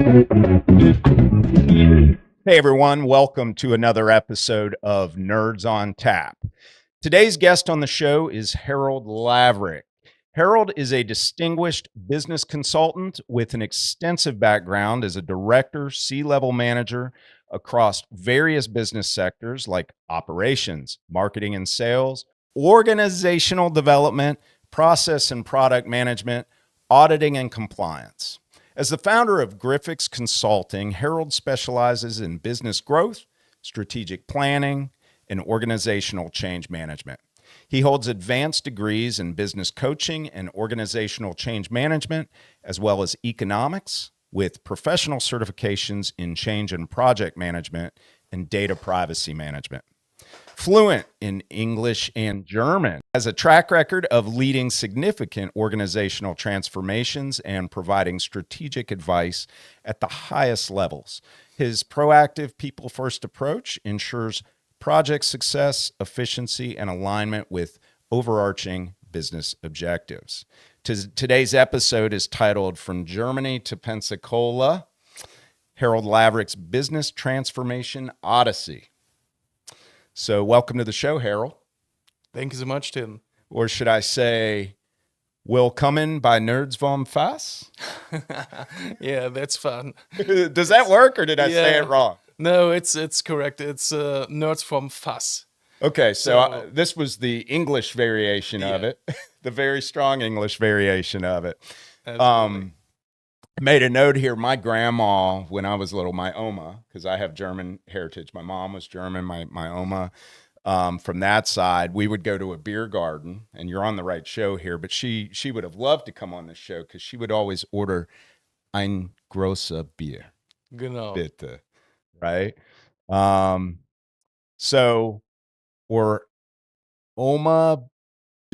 Hey everyone, welcome to another episode of Nerds on Tap. Today's guest on the show is Harald Lavric. Harald is a distinguished business consultant with an extensive background as a director, C-level manager across various business sectors like operations, marketing and sales, organizational development, process and product management, auditing and compliance. As the founder of Griffix Consulting, Harald specializes in business growth, strategic planning, and organizational change management. He holds advanced degrees in business coaching and organizational change management, as well as economics, with professional certifications in change and project management and data privacy management. Fluent in English and German, has a track record of leading significant organizational transformations and providing strategic advice at the highest levels. His proactive people-first approach ensures project success, efficiency, and alignment with overarching business objectives. Today's episode is titled From Germany to Pensacola, Harald Lavric's Business Transformation Odyssey. So welcome to the show, Harald. Thank you so much, Tim. Or should I say, willkommen bei Nerds vom Fass? Yeah, that's fun. Does that work, or did I say it wrong? No, it's correct. It's Nerds vom Fass. Okay, so this was the English variation of it, the very strong English variation of it. Made a note here. My grandma, when I was little, my Oma, because I have German heritage. My mom was German. My Oma, from that side, we would go to a beer garden, and you're on the right show here. But she would have loved to come on this show because she would always order ein großer Bier. Genau. Bitte, right? So, or Oma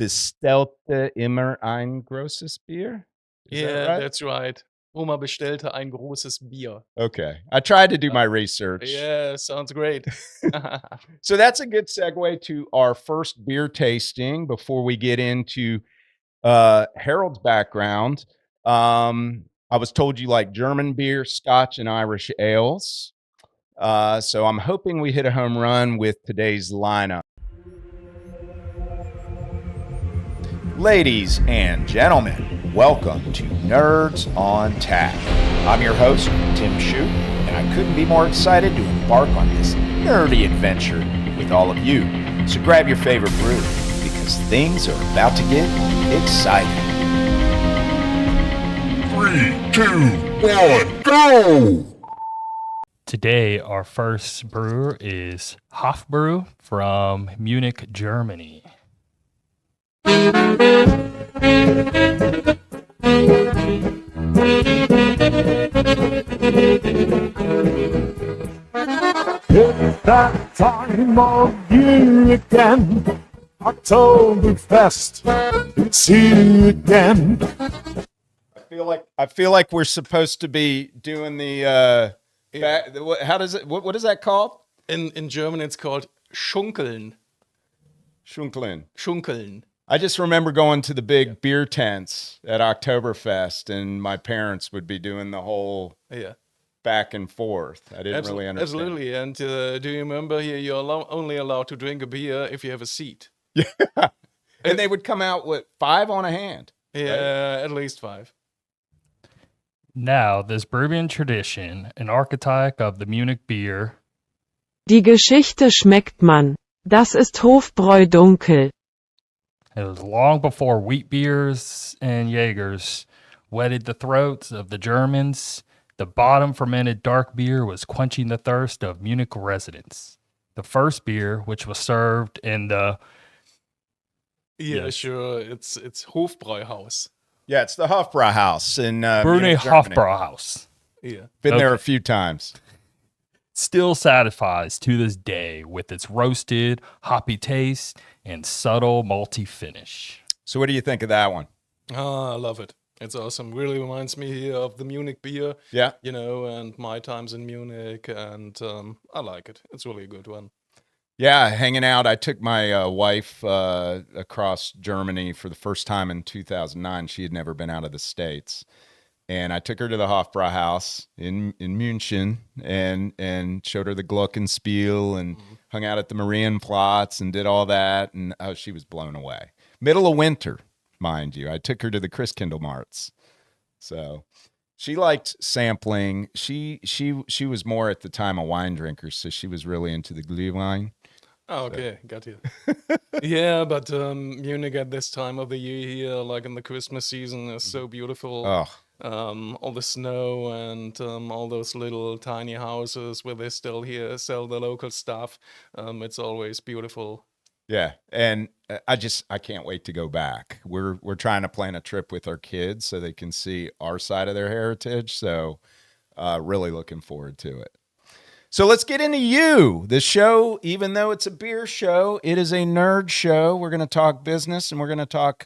bestellte immer ein großes Bier. Is that right? That's right. Oma bestellte ein großes Bier. Okay. I tried to do my research. Yeah, sounds great. So that's a good segue to our first beer tasting before we get into Harald's background. I was told you like German beer, Scotch, and Irish ales. So I'm hoping we hit a home run with today's lineup. Ladies and gentlemen, welcome to Nerds on Tap. I'm your host, Tim Shute, and I couldn't be more excited to embark on this nerdy adventure with all of you. So grab your favorite brew, because things are about to get exciting. 3, 2, 1, go! Today, our first brewer is Hofbräu from Munich, Germany. It's that time of year again, Oktoberfest, it's here again. I feel like we're supposed to be doing the how does it what is that called? In German, it's called Schunkeln. Schunkeln. I just remember going to the big beer tents at Oktoberfest, and my parents would be doing the whole back and forth. I didn't really understand. Absolutely. And do you remember here, you're only allowed to drink a beer if you have a seat. Yeah. And they would come out with 5 on a hand. Yeah, right? At least 5. Now, this bourbon tradition, an archetype of the Munich beer. Die Geschichte schmeckt man. Das ist Hofbräu dunkel. It was long before wheat beers and Jaegers wetted the throats of the Germans. The bottom fermented dark beer was quenching the thirst of Munich residents. The first beer, which was served in the... Yeah, sure. It's Hofbräuhaus. Yeah, it's the Hofbräuhaus in Munich, Hofbräuhaus. Yeah. Been there a few times. Still satisfies to this day with its roasted, hoppy taste and subtle malty finish. So what do you think of that one? Oh, I love it. It's awesome. Really reminds me here of the Munich beer. Yeah. You know, and my times in Munich, and I like it. It's really a good one. Yeah, hanging out. I took my wife across Germany for the first time in 2009. She had never been out of the States. and I took her to the Hofbräuhaus in München and showed her the Glockenspiel and hung out at the Marienplatz and did all that. And she was blown away. Middle of winter, mind you. I took her to the Christkindlmarkts. So she liked sampling. She was more at the time a wine drinker, so she was really into the Glühwein. Oh, okay, got you. Yeah, but Munich at this time of the year here, like in the Christmas season, is so beautiful. Oh, All the snow and all those little tiny houses where they still here sell the local stuff. It's always beautiful. yeah. And I can't wait to go back. We're trying to plan a trip with our kids so they can see our side of their heritage. So really looking forward to it. So let's get into you. The show, even though it's a beer show, it is a nerd show. We're going to talk business and we're going to talk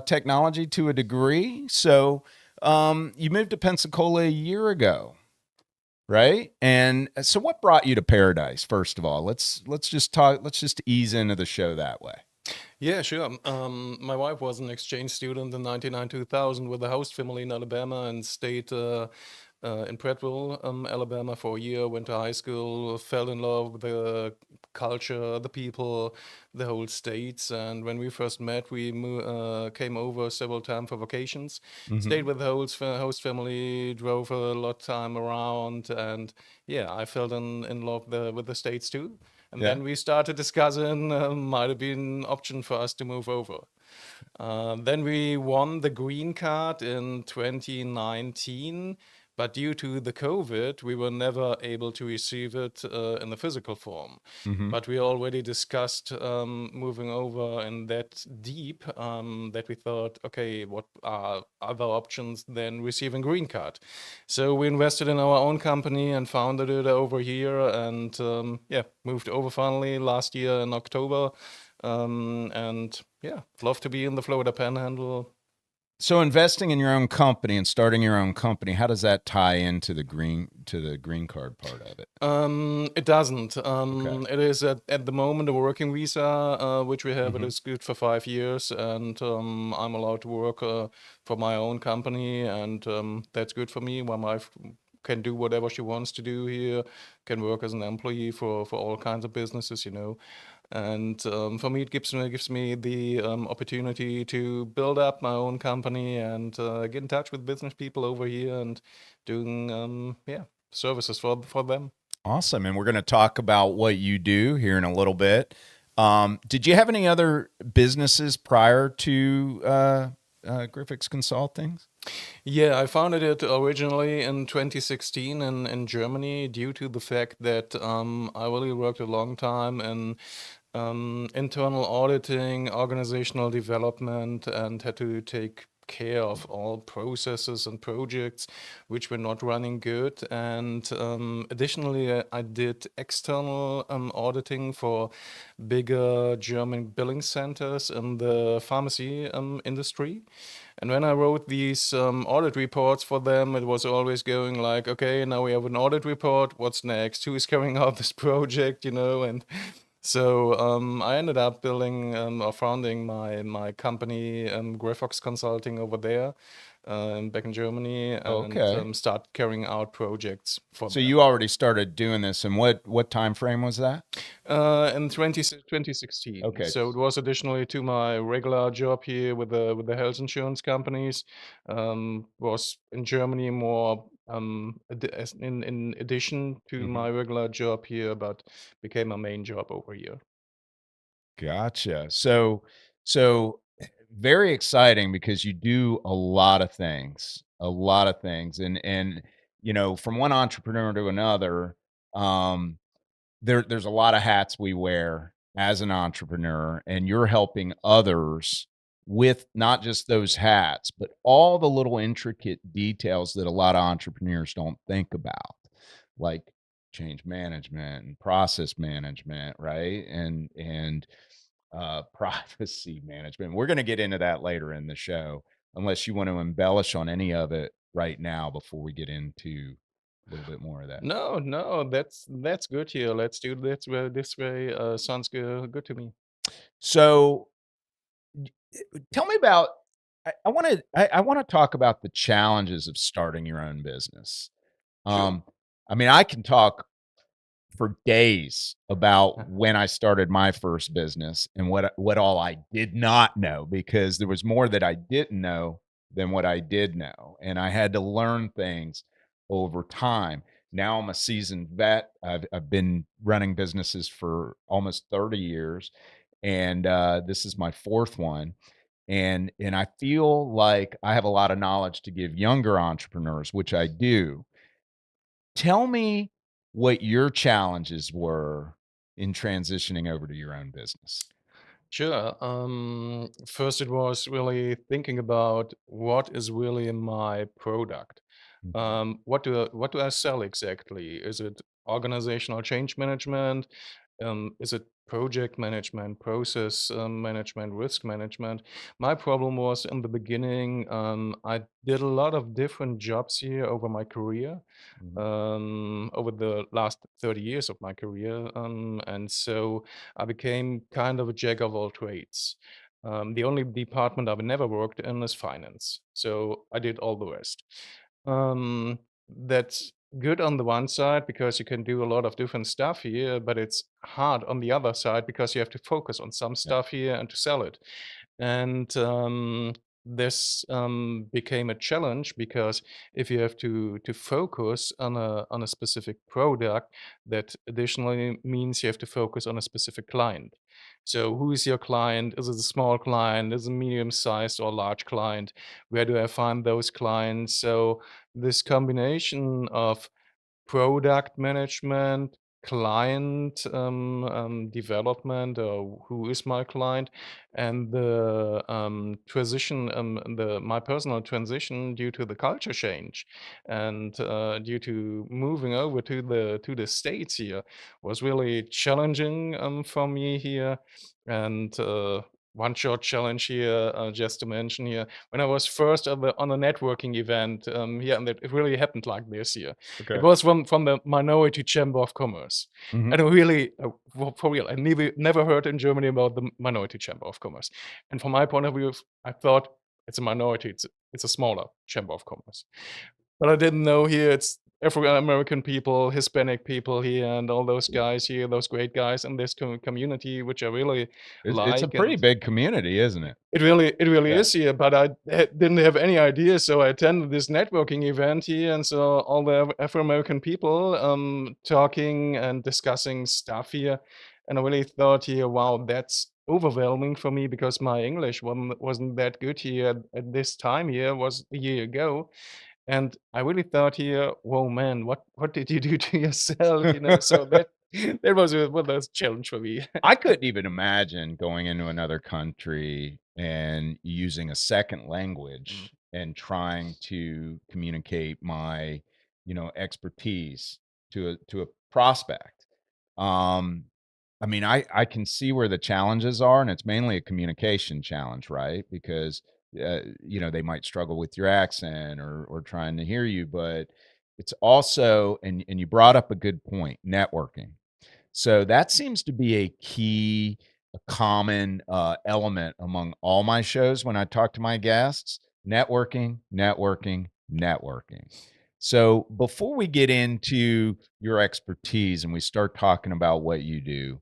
technology to a degree. So you moved to Pensacola a year ago, right? And so what brought you to Paradise, first of all? Let's just ease into the show that way. Yeah, sure. My wife was an exchange student in 1999-2000 with a host family in Alabama and stayed in Prattville, Alabama for a year, went to high school, fell in love with the culture, the people, the whole states. And when we first met, we came over several times for vacations, stayed with the host family, drove a lot of time around. And yeah, I fell in love with the states too. And then we started discussing, might have been an option for us to move over. Then we won the green card in 2019. But due to the COVID, we were never able to receive it in the physical form. But we already discussed moving over in that deep that we thought, okay, what are other options than receiving green card? So we invested in our own company and founded it over here and moved over finally last year in October. And yeah, love to be in the Florida Panhandle. So investing in your own company and starting your own company, how does that tie into the green card part of it? It doesn't. It is at the moment a working visa, which we have. It is good for 5 years, and I'm allowed to work for my own company, and that's good for me. My wife can do whatever she wants to do here, can work as an employee for all kinds of businesses, And for me, it gives me the opportunity to build up my own company and get in touch with business people over here and doing services for them. Awesome. And we're going to talk about what you do here in a little bit. Did you have any other businesses prior to Griffiths Consulting? Yeah, I founded it originally in 2016 in Germany due to the fact that I really worked a long time in internal auditing, organizational development, and had to take care of all processes and projects which were not running good. And additionally, I did external auditing for bigger German billing centers in the pharmacy industry. And when I wrote these audit reports for them, it was always going like, okay, now we have an audit report. What's next? Who is carrying out this project? And so I ended up building or founding my company, Graphox Consulting, over there back in Germany, and start carrying out projects for them. So you already started doing this, and what time frame was that? In 2016. Okay. So it was additionally to my regular job here with the health insurance companies. Was in Germany more in addition to my regular job here, but became a main job over here. Gotcha. So very exciting because you do a lot of things, and from one entrepreneur to another, there's a lot of hats we wear as an entrepreneur, and you're helping others with not just those hats, but all the little intricate details that a lot of entrepreneurs don't think about, like change management and process management, right? And privacy management. We're going to get into that later in the show, unless you want to embellish on any of it right now before we get into a little bit more of that. No, that's good here. Let's do this way. This way sounds good to me. So tell me about I want to talk about the challenges of starting your own business. Sure. I mean, I can talk for days about when I started my first business and what all I did not know, because there was more that I didn't know than what I did know, and I had to learn things over time. Now I'm a seasoned vet. I've been running businesses for almost 30 years, and this is my fourth one. And I feel like I have a lot of knowledge to give younger entrepreneurs, which I do. Tell me what your challenges were in transitioning over to your own business. Sure. First, it was really thinking about what is really my product. Mhm, What do I sell exactly? Is it organizational change management? Is it project management, process management, risk management? My problem was in the beginning, I did a lot of different jobs here over my career, mhm. over the last 30 years of my career. And so I became kind of a jack of all trades. The only department I've never worked in is finance. So I did all the rest. That's good on the one side because you can do a lot of different stuff here, but it's hard on the other side because you have to focus on some Yeah, stuff here and to sell it. And this became a challenge because if you have to focus on a specific product, that additionally means you have to focus on a specific client. So who is your client? Is it a small client? Is it a medium-sized or large client? Where do I find those clients? So this combination of product management, client development, who is my client, and the transition, the my personal transition due to the culture change, and due to moving over to the states here, was really challenging for me here, and. One short challenge here, just to mention here, when I was first on a networking event here, and it really happened like this here. It okay. was from the Minority Chamber of Commerce. Mhm. And really, for real, I never heard in Germany about the Minority Chamber of Commerce. And from my point of view, I thought it's a minority, it's a smaller Chamber of Commerce. But I didn't know here it's African American people, Hispanic people here, and all those guys here, those great guys in this community, which I really It's a like. pretty And big community, isn't it? it really Yeah. is here, but I didn't have any idea, so I attended this networking event here and saw all the Afro-American people, talking and discussing stuff here, and I really thought here, "Wow, that's overwhelming for me," because my English wasn't that good here at this time here, was a year ago, and I really thought here, "Whoa, man, what did you do to yourself?" You know, so that that was a challenge for me. I couldn't even imagine going into another country and using a second Mm. language and trying to communicate my, expertise to a prospect. Um, I mean, I can see where the challenges are, and it's mainly a communication challenge, right? Because they might struggle with your accent or trying to hear you, but it's also, and you brought up a good point, networking. So that seems to be a common element among all my shows when I talk to my guests: networking, networking, networking. So before we get into your expertise and we start talking about what you do,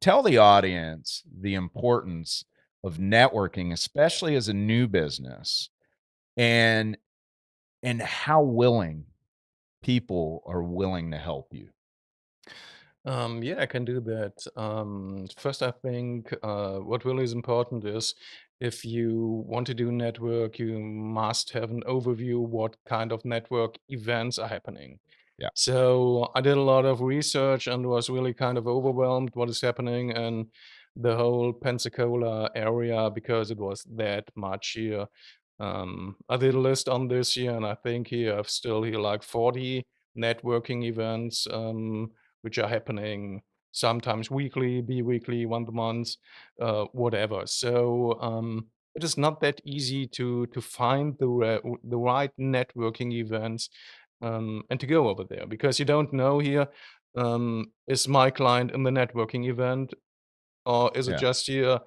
tell the audience the importance of networking, especially as a new business, and how willing people are willing to help you. Yeah, I can do that. First, I think what really is important is if you want to do network, you must have an overview what kind of network events are happening. Yeah. So I did a lot of research and was really kind of overwhelmed what is happening in the whole Pensacola area because it was that much here. I did a list on this year, and I think here I've still here like 40 networking events. Which are happening sometimes weekly, bi-weekly, once a month, whatever. So it is not that easy to find the right networking events and to go over there because you don't know here, is my client in the networking event or is it Yeah. just here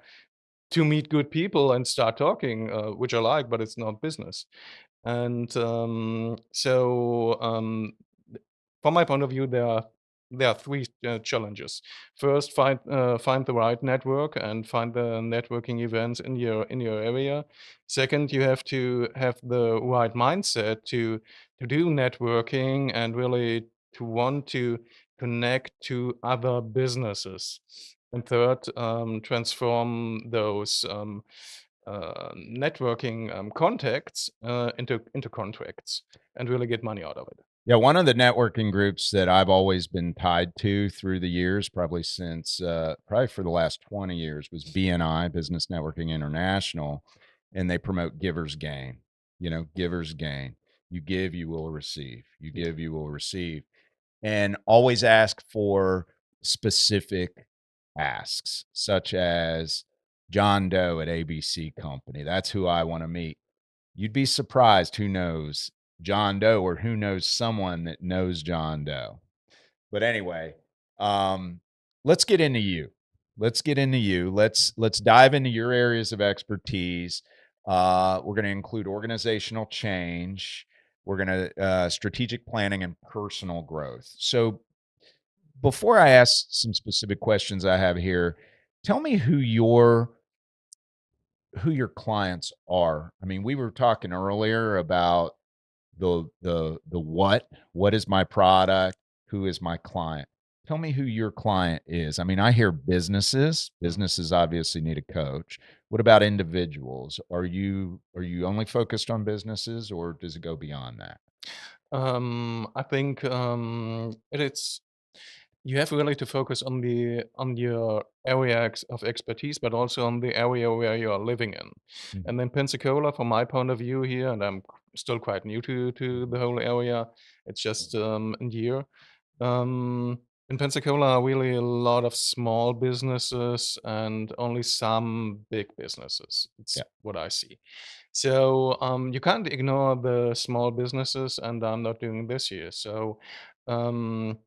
to meet good people and start talking, which I like, but it's not business. And from my point of view, there are three challenges. First, find the right network and find the networking events in your area. Second, you have to have the right mindset to do networking and really to want to connect to other businesses. And third, transform those networking contacts into contracts and really get money out of it. Yeah, one of the networking groups that I've always been tied to through the years, probably since probably for the last 20 years, was BNI, Business Networking International, and they promote givers gain. You know, givers gain. You give, you will receive. You give, you will receive, and always ask for specific asks, such as John Doe at ABC Company. That's who I want to meet. You'd be surprised who knows John Doe or who knows someone that knows John Doe. But anyway, um, let's get into you. Let's get into you. Let's dive into your areas of expertise. We're going to include organizational change. We're going to strategic planning and personal growth. So before I ask some specific questions I have here, tell me who your clients are. I mean, we were talking earlier about the what is my product, who is my client. Tell me who your client is. I mean, I hear businesses obviously need a coach. What about individuals? Are you only focused on businesses, or does it go beyond that? I think it's you have really to focus on your area of expertise, but also on the area where you are living in. Mhm. And then Pensacola, from my point of view here, and I'm still quite new to the whole area. It's just a year. Um, in Pensacola, are really a lot of small businesses and only some big businesses. It's Yeah. what I see. So you can't ignore the small businesses, and I'm not doing this here. So um,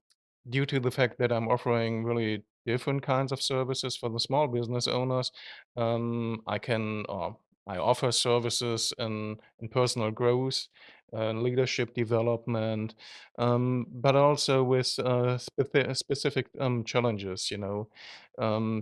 due to the fact that I'm offering really different kinds of services for the small business owners, I can I offer services in personal growth, leadership development, but also with specific challenges.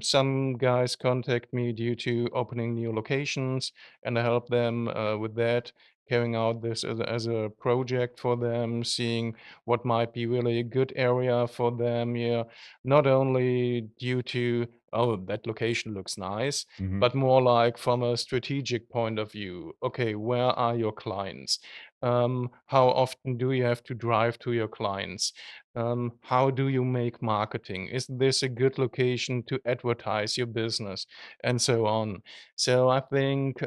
Some guys contact me due to opening new locations, and I help them with that, carrying out this as a project for them, seeing what might be really a good area for them here, not only due to, oh, that location looks nice, Mhm. but more like from a strategic point of view. Okay, where are your clients? How often do you have to drive to your clients? How do you make marketing? Is this a good location to advertise your business? And so on. So I think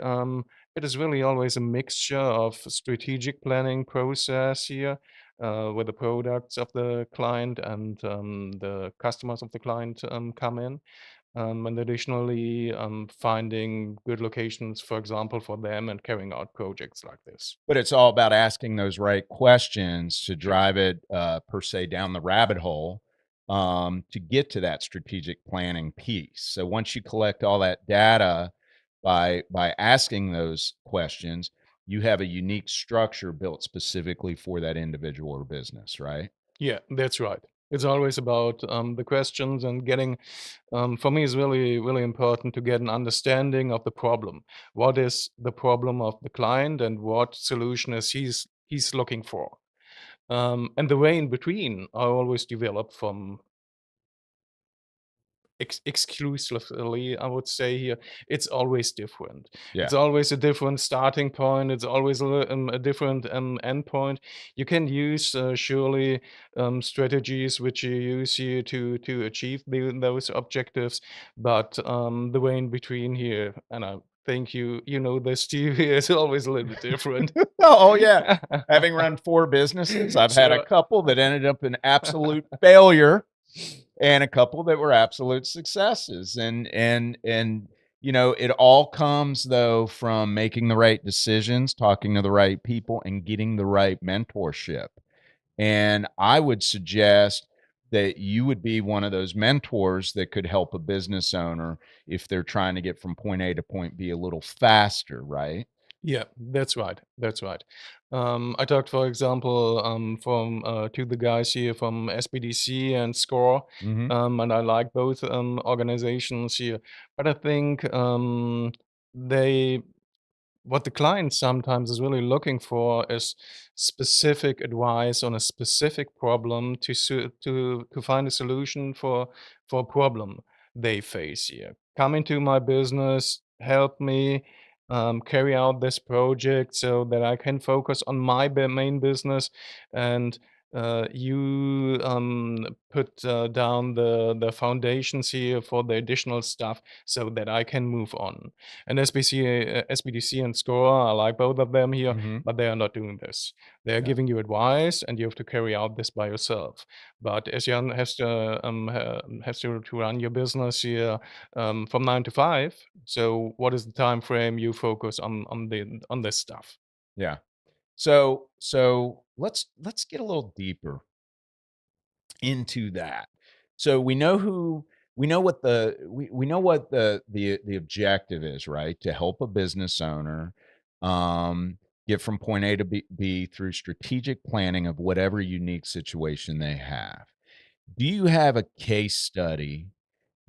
it is really always a mixture of strategic planning process here, where the products of the client and the customers of the client come in. And additionally, finding good locations, for example, for them and carrying out projects like this. But it's all about asking those right questions to Sure. drive it, per se, down the rabbit hole, to get to that strategic planning piece. So once you collect all that data by asking those questions, you have a unique structure built specifically for that individual or business, right? Yeah, that's right. It's always about the questions and getting, for me, it's really, really important to get an understanding of the problem. What is the problem of the client and what solution is he's looking for? And the way in between, I always develop from exclusively, I would say here, it's always different. Yeah. It's always a different starting point. It's always a different end point. You can use surely strategies which you use here to achieve those objectives, but the way in between here, and I think you know this too, is always a little bit different. Oh, yeah. Having run 4 businesses, I've had a So couple that ended up in absolute failure and a couple that were absolute successes. And it all comes though from making the right decisions, talking to the right people, and getting the right mentorship. And I would suggest that you would be one of those mentors that could help a business owner if they're trying to get from point A to point B a little faster, right? Yeah, that's right. That's right. I talked, for example, from to the guys here from SBDC and SCORE, Mhm. and I like both organizations here. But I think they what the client sometimes is really looking for is specific advice on a specific problem to find a solution for a problem they face here. Come into my business, help me carry out this project so that I can focus on my main business, and you put down the foundations here for the additional stuff so that I can move on. And SBDC and SCORE, I like both of them here, Mhm. but they are not doing this. They are Yeah. giving you advice, and you have to carry out this by yourself. But as Jan has to run your business here from 9 to 5, so what is the time frame you focus on this stuff? Yeah. So let's get a little deeper into that. So we know what we know what the objective is, right? To help a business owner um get from point A to B through strategic planning of whatever unique situation they have. Do you have a case study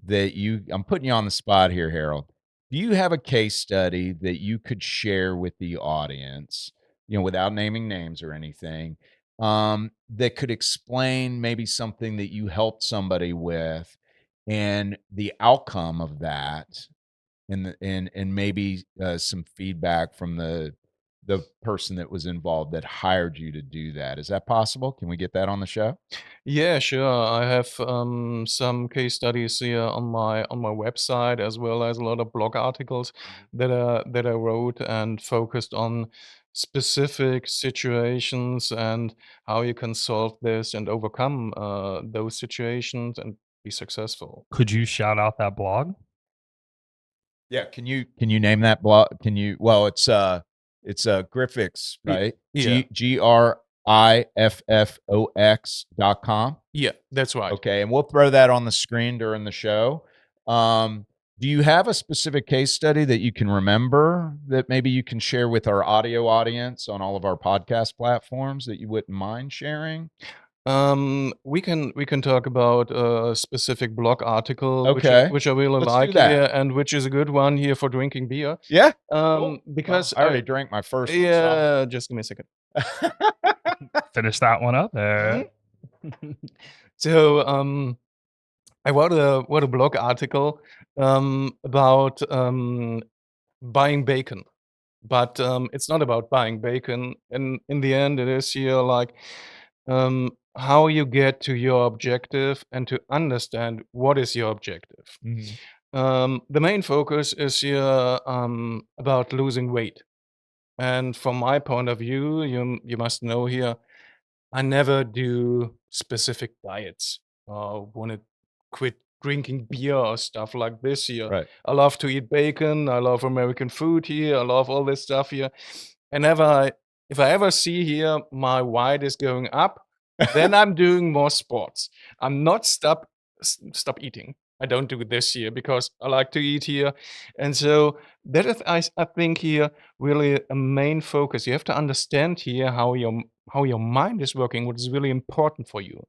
that I'm putting you on the spot here, Harold. Do you have a case study that you could share with the audience, without naming names or anything, that could explain maybe something that you helped somebody with and the outcome of that, and maybe some feedback from the person that was involved that hired you to do that? Is that possible? Can we get that on the show? Yeah, sure. I have some case studies here on my website, as well as a lot of blog articles that I wrote and focused on specific situations and how you can solve this and overcome those situations and be successful. Could you shout out that blog? Yeah, can you name that blog? Can you well, it's Griffix, right? Yeah, Grifffox.com. yeah, that's right. Okay, and we'll throw that on the screen during the show. Do you have a specific case study that you can remember that maybe you can share with our audio audience on all of our podcast platforms that you wouldn't mind sharing? We can talk about a specific blog article Okay, which I really let's do like that. here, and which is a good one here for drinking beer. Yeah, cool. Because Well, I already drank my first one, so yeah, just give me a second. Finish that one up. So I wrote a blog article about buying bacon, but it's not about buying bacon. In the end, it is here like how you get to your objective and to understand what is your objective. Mhm. The main focus is here about losing weight. And from my point of view, you must know here, I never do specific diets. Want to quit drinking beer or stuff like this here. Right. I love to eat bacon. I love American food here. I love all this stuff here. And if I ever see here my weight is going up, then I'm doing more sports. I'm not stop eating. I don't do this here because I like to eat here, and so that is I think here really a main focus. You have to understand here how your mind is working, what is really important for you.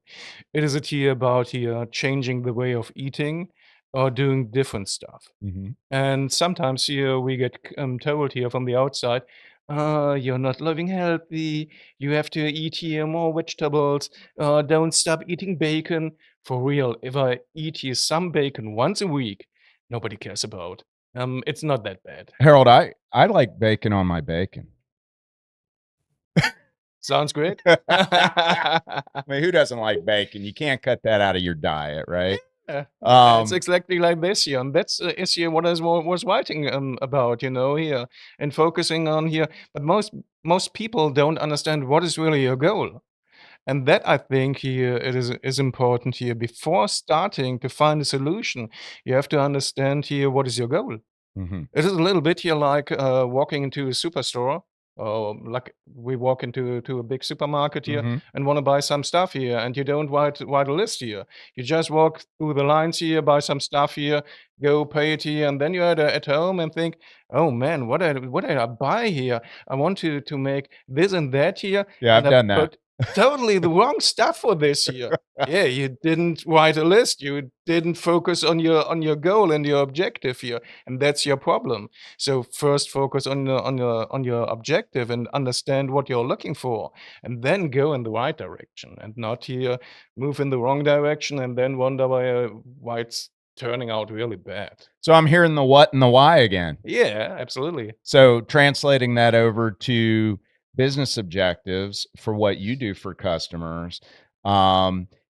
It is it here about here changing the way of eating or doing different stuff. Mhm. And sometimes here we get told here from the outside, you're not living healthy. You have to eat here more vegetables. Don't stop eating bacon. For real, if I eat here some bacon once a week, nobody cares about. It's not that bad. Harold, I like bacon on my bacon. Sounds great. I mean, who doesn't like bacon? You can't cut that out of your diet, right? Yeah, Um, it's exactly like this here, and that's is here what I was writing about, here, and focusing on here. But most people don't understand what is really your goal, and that I think here it is important here. Before starting to find a solution, you have to understand here what is your goal. mhm. It is a little bit here like walking into a superstore Like we walk into a big supermarket here Hmm. and want to buy some stuff here, and you don't write a list here. You just walk through the lines here, buy some stuff here, go pay it here, and then you're at home and think, "Oh man, what did I buy here? I want to make this and that here, Yeah, and I've I done that. put totally the wrong stuff for this here." Yeah, you didn't write a list. You didn't focus on your goal and your objective here, and that's your problem. So first focus on your objective and understand what you're looking for, and then go in the right direction, and not here move in the wrong direction and then wonder why it's turning out really bad. So I'm hearing the what and the why again. Yeah, absolutely. So translating that over to business objectives for what you do for customers,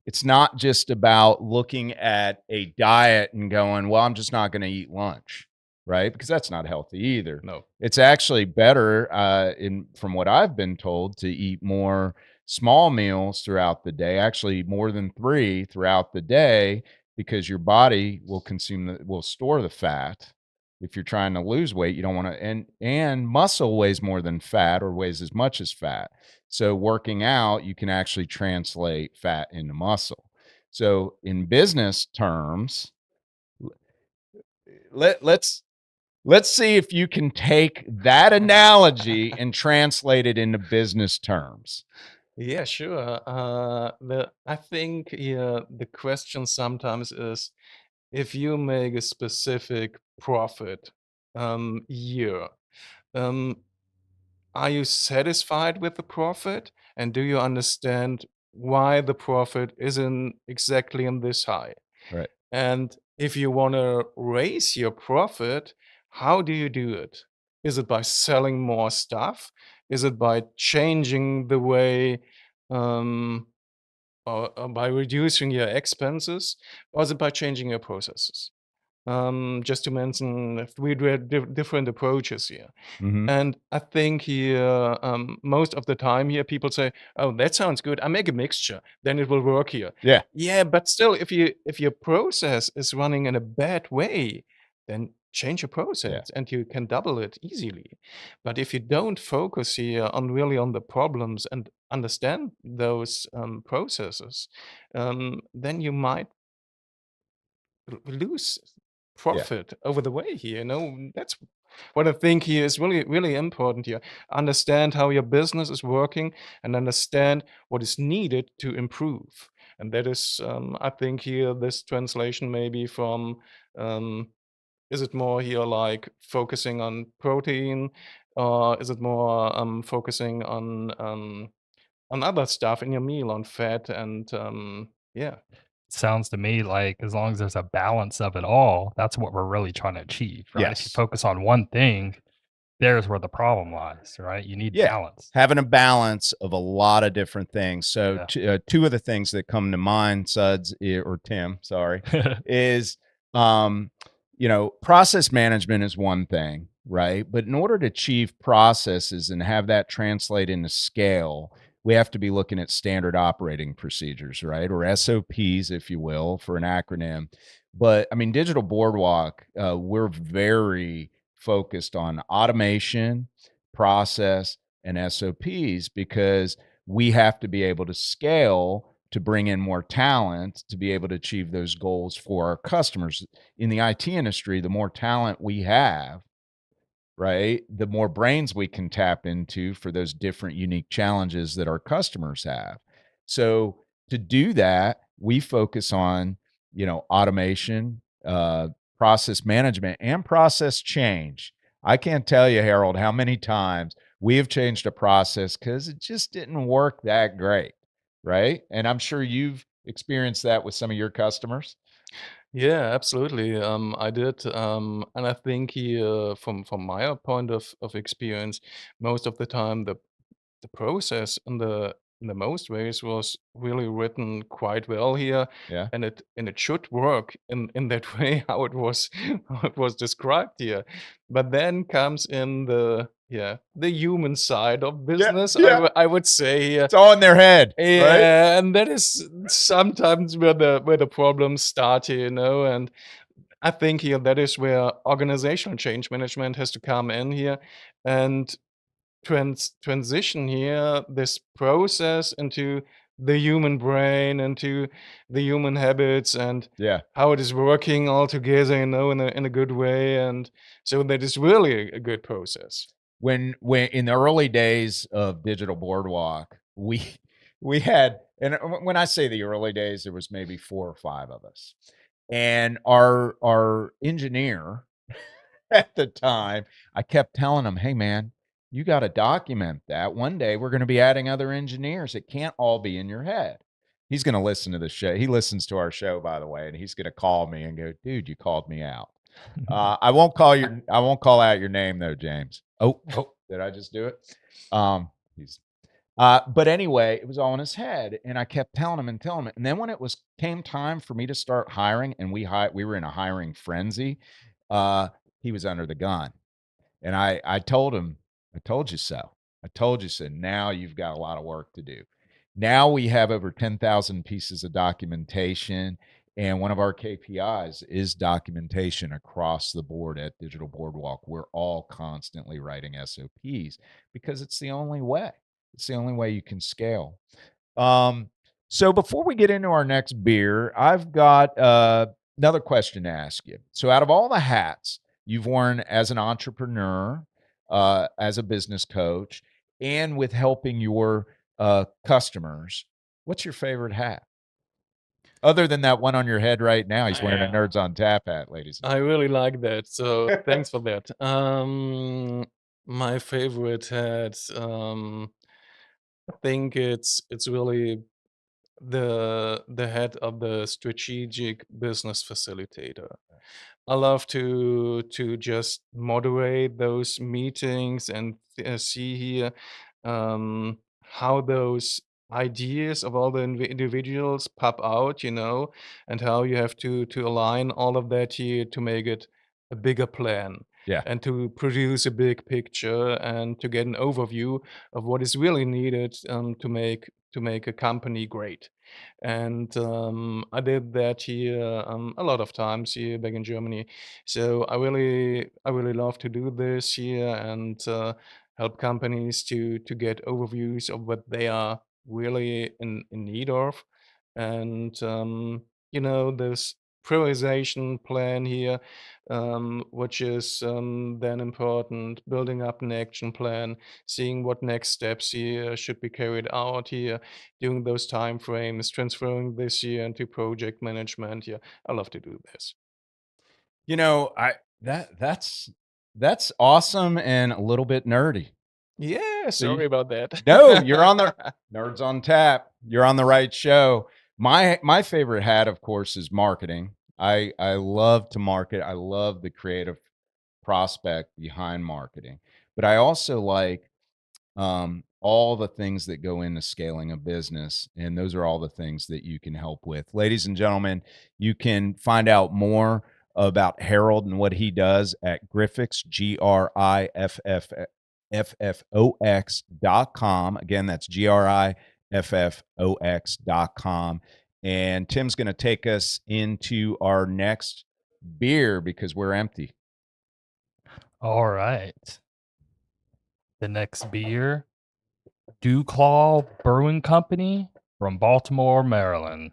it's not just about looking at a diet and going, well, I'm just not going to eat lunch, right? Because that's not healthy either. No. It's actually better, from what I've been told, to eat more small meals throughout the day, actually more than 3 throughout the day, because your body will store the fat. If you're trying to lose weight, you don't want to, and muscle weighs more than fat, or weighs as much as fat. So working out, you can actually translate fat into muscle. So in business terms, let's see if you can take that analogy and translate it into business terms. Yeah, sure. I think the question sometimes is, if you make a specific profit year, um, are you satisfied with the profit? And do you understand why the profit isn't exactly in this high? Right. And if you want to raise your profit, how do you do it? Is it by selling more stuff? Is it by changing the way, um, or by reducing your expenses? Or is it by changing your processes? Just to mention 3 different approaches here. Hmm. And I think here, most of the time here, people say, "Oh, that sounds good. I make a mixture, then it will work here." Yeah. Yeah, but still, if your process is running in a bad way, then change your process and you can double it easily. But if you don't focus here on really on the problems and understand those processes, then you might lose Yeah. profit over the way here. That's what I think here is really, really important here. Understand how your business is working and understand what is needed to improve. And that is, I think here, this translation maybe from, um, is it more here like focusing on protein, or is it more focusing on other stuff in your meal, on fat and yeah. Sounds to me like as long as there's a balance of it all, that's what we're really trying to achieve, right? If you Yes. focus on one thing, there's where the problem lies, right? You need Yeah. balance. Having a balance of a lot of different things. So Yeah. two of the things that come to mind, Suds, or Tim, sorry, is, process management is one thing, right? But in order to achieve processes and have that translate into scale, we have to be looking at standard operating procedures, right? Or SOPs, if you will, for an acronym. But I mean, Digital Boardwalk, we're very focused on automation, process, and SOPs, because we have to be able to scale to bring in more talent to be able to achieve those goals for our customers. In the IT industry, the more talent we have, right, the more brains we can tap into for those different unique challenges that our customers have. So to do that, we focus on, automation, process management, and process change. I can't tell you, Harold, how many times we have changed a process because it just didn't work that great, right? And I'm sure you've experienced that with some of your customers. Yeah, absolutely. I did, and I think here, from my point of experience, most of the time the process in the most ways was really written quite well here, Yeah. and it should work in that way how it was how it was described here. But then comes in the human side of Yeah. business, Yeah. I would say here. It's all in their head, right? Yeah, and that is sometimes where the problems start here, and I think here that is where organizational change management has to come in here, and transition here, this process into the human brain, into the human habits, and Yeah. how it is working all together, in a good way, and so that is really a good process. When in the early days of Digital Boardwalk, we had, and when I say the early days, there was maybe 4 or 5 of us. And our engineer at the time, I kept telling him, "Hey man, you got to document that. One day we're going to be adding other engineers. It can't all be in your head." He's going to listen to the show. He listens to our show, by the way, and he's going to call me and go, "Dude, you called me out." I won't call out your name though, James. Oh, did I just do it? He's but anyway, it was all in his head, and I kept telling him and telling him. And then when it came time for me to start hiring, and we were in a hiring frenzy, uh, he was under the gun. And I told him, "I told you so. I told you so. Now you've got a lot of work to do." Now we have over 10,000 pieces of documentation, and one of our KPIs is documentation across the board at Digital Boardwalk. We're all constantly writing SOPs because it's the only way. It's the only way you can scale. So before we get into our next beer, I've got another question to ask you. So out of all the hats you've worn as an entrepreneur, as a business coach, and with helping your customers, what's your favorite hat? Other than that one on your head right now, he's wearing a Nerds on Tap hat, ladies. I really like that, so thanks for that. My favorite hat, I think it's really the head of the strategic business facilitator. I love to just moderate those meetings and see here how those ideas of all the individuals pop out, and how you have to align all of that here to make it a bigger plan Yeah. and to produce a big picture and to get an overview of what is really needed to make a company great. And I did that here a lot of times here back in Germany. So I really love to do this here and help companies to get overviews of what they are really in need of. And this prioritization plan here, which is then important, building up an action plan, seeing what next steps here should be carried out here, during those time frames, transferring this year into project management. Yeah, I love to do this. I that's awesome and a little bit nerdy. Yeah, See? sorry about that. No, you're on the Nerds on Tap. You're on the right show. My favorite hat, of course, is marketing. I love to market. I love the creative prospect behind marketing, but I also like all the things that go into scaling a business, and those are all the things that you can help with. Ladies and gentlemen, you can find out more about Harold and what he does at Griffox, GRIFFOX.com. Again, that's GRIFFOX.com. And Tim's going to take us into our next beer because we're empty. All right. The next beer, Dew Claw Brewing Company from Baltimore, Maryland.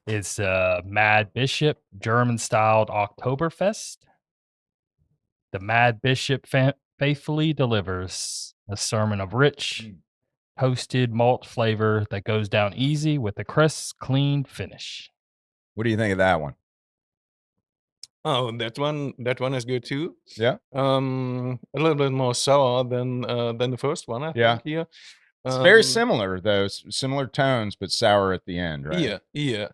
It's Mad Bishop German-styled Oktoberfest. The Mad Bishop faithfully delivers a sermon of rich, toasted malt flavor that goes down easy with a crisp, clean finish. What do you think of that one? Oh, that one is good too. Yeah. A little bit more sour than the first one, I Yeah. think here. It's very Um, similar, though. Similar tones, but sour at the end, right? Yeah.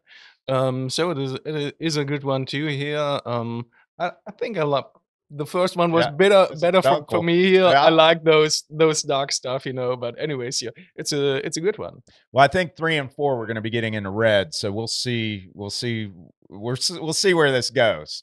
So it is a good one too here. I think I love the first one was Yeah, better for uncle. me here. Yeah. I like those dark stuff, but anyways, yeah, it's a good one. Well, I think 3 and 4 we're going to be getting into red, so we'll see where this goes.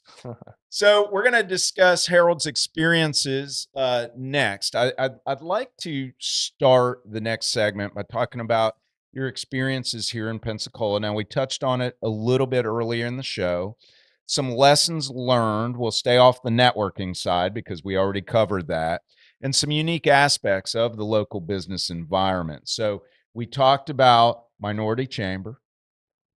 So we're going to discuss Harold's experiences next. I'd like to start the next segment by talking about your experiences here in Pensacola. Now, we touched on it a little bit earlier in the show. Some lessons learned. We'll stay off the networking side because we already covered that. and some unique aspects of the local business environment. So we talked about minority chamber.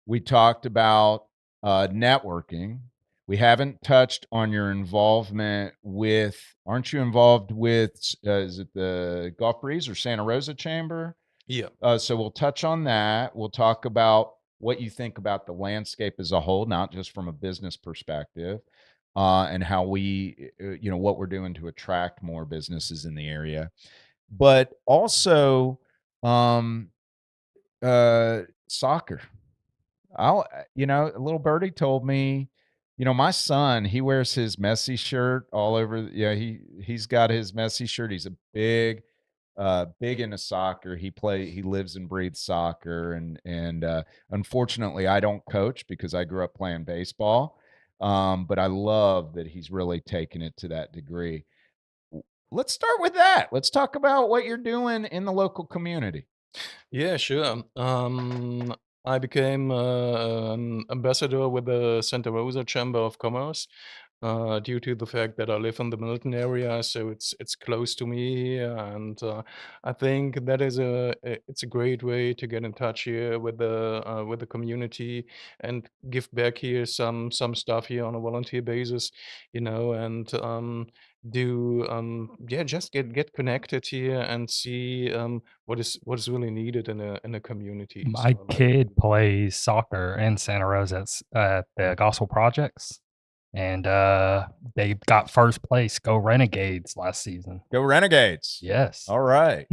We talked about networking. We haven't touched on your involvement with, aren't you involved with, is it the Gulf Breeze or Santa Rosa Chamber? Yeah. So we'll touch on that. We'll talk about what you think about the landscape as a whole, not just from a business perspective, and how we, what we're doing to attract more businesses in the area. But also, soccer. A little birdie told me, my son, he wears his Messi shirt all over. Yeah, he's got his Messi shirt. He's a big into soccer. He lives and breathes soccer, and unfortunately, I don't coach because I grew up playing baseball. But I love that he's really taken it to that degree. Let's start with that. Let's talk about what you're doing in the local community. Yeah, sure. I became an ambassador with the Santa Rosa Chamber of Commerce due to the fact that I live in the Milton area, so it's close to me, and I think that is it's a great way to get in touch here with the community and give back here some stuff here on a volunteer basis, and do yeah, just get connected here and see what is really needed in a community. So My I like kid doing that. plays soccer in Santa Rosa at the Gospel Projects, and they got first place. Go Renegades last season. Go Renegades. Yes. All right.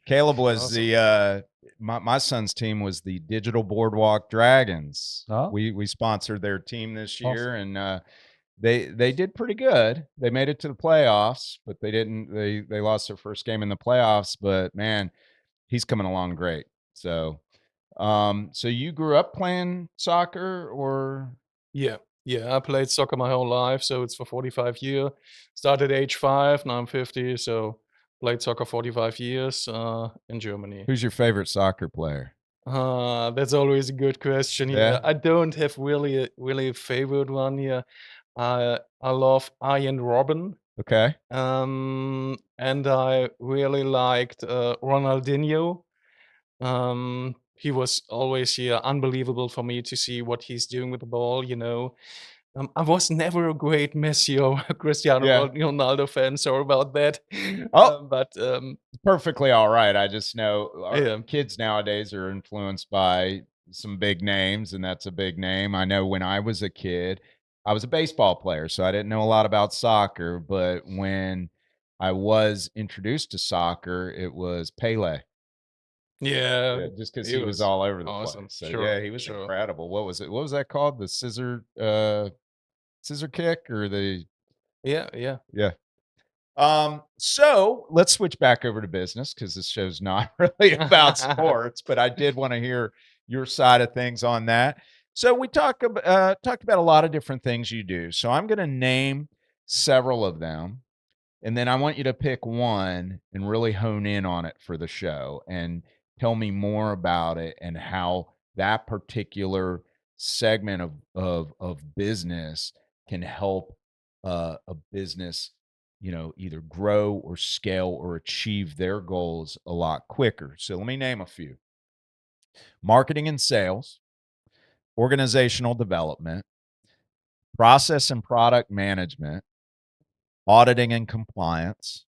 Caleb was Awesome. my son's team was the Digital Boardwalk Dragons. Oh. We sponsored their team this Awesome. year, and they did pretty good. They made it to the playoffs, but they didn't. They lost their first game in the playoffs. But man, he's coming along great. So, so you grew up playing soccer, or Yeah. Yeah, I played soccer my whole life, so it's for 45 years. Started age 5, now I'm 50, so played soccer 45 years in Germany. who's your favorite soccer player? That's always a good question. Yeah. Yeah, I don't have really a favorite one here. I love Arjen Robben, Okay. and I really liked Ronaldinho. He was always here unbelievable for me to see what he's doing with the ball. I was never a great Messi or Cristiano Yeah. Ronaldo fan. Sorry about that. Oh. But Perfectly all right. I just know our yeah, kids nowadays are influenced by some big names, and that's a big name. I know when I was a kid, I was a baseball player, so I didn't know a lot about soccer. But when I was introduced to soccer, it was Pele. yeah, Yeah, just because he he was was all over the place. awesome. So Sure, yeah, he was sure. incredible. What was it? What was that called? The scissor kick, or the Yeah, yeah. yeah. So let's switch back over to business because this show's not really about sports, but I did want to hear your side of things on that. So we talked about a lot of different things you do. So I'm going to name several of them, and then I want you to pick one and really hone in on it for the show and tell me more about it and how that particular segment of business can help a business, either grow or scale or achieve their goals a lot quicker. So let me name a few: marketing and sales, organizational development, process and product management, auditing and compliance,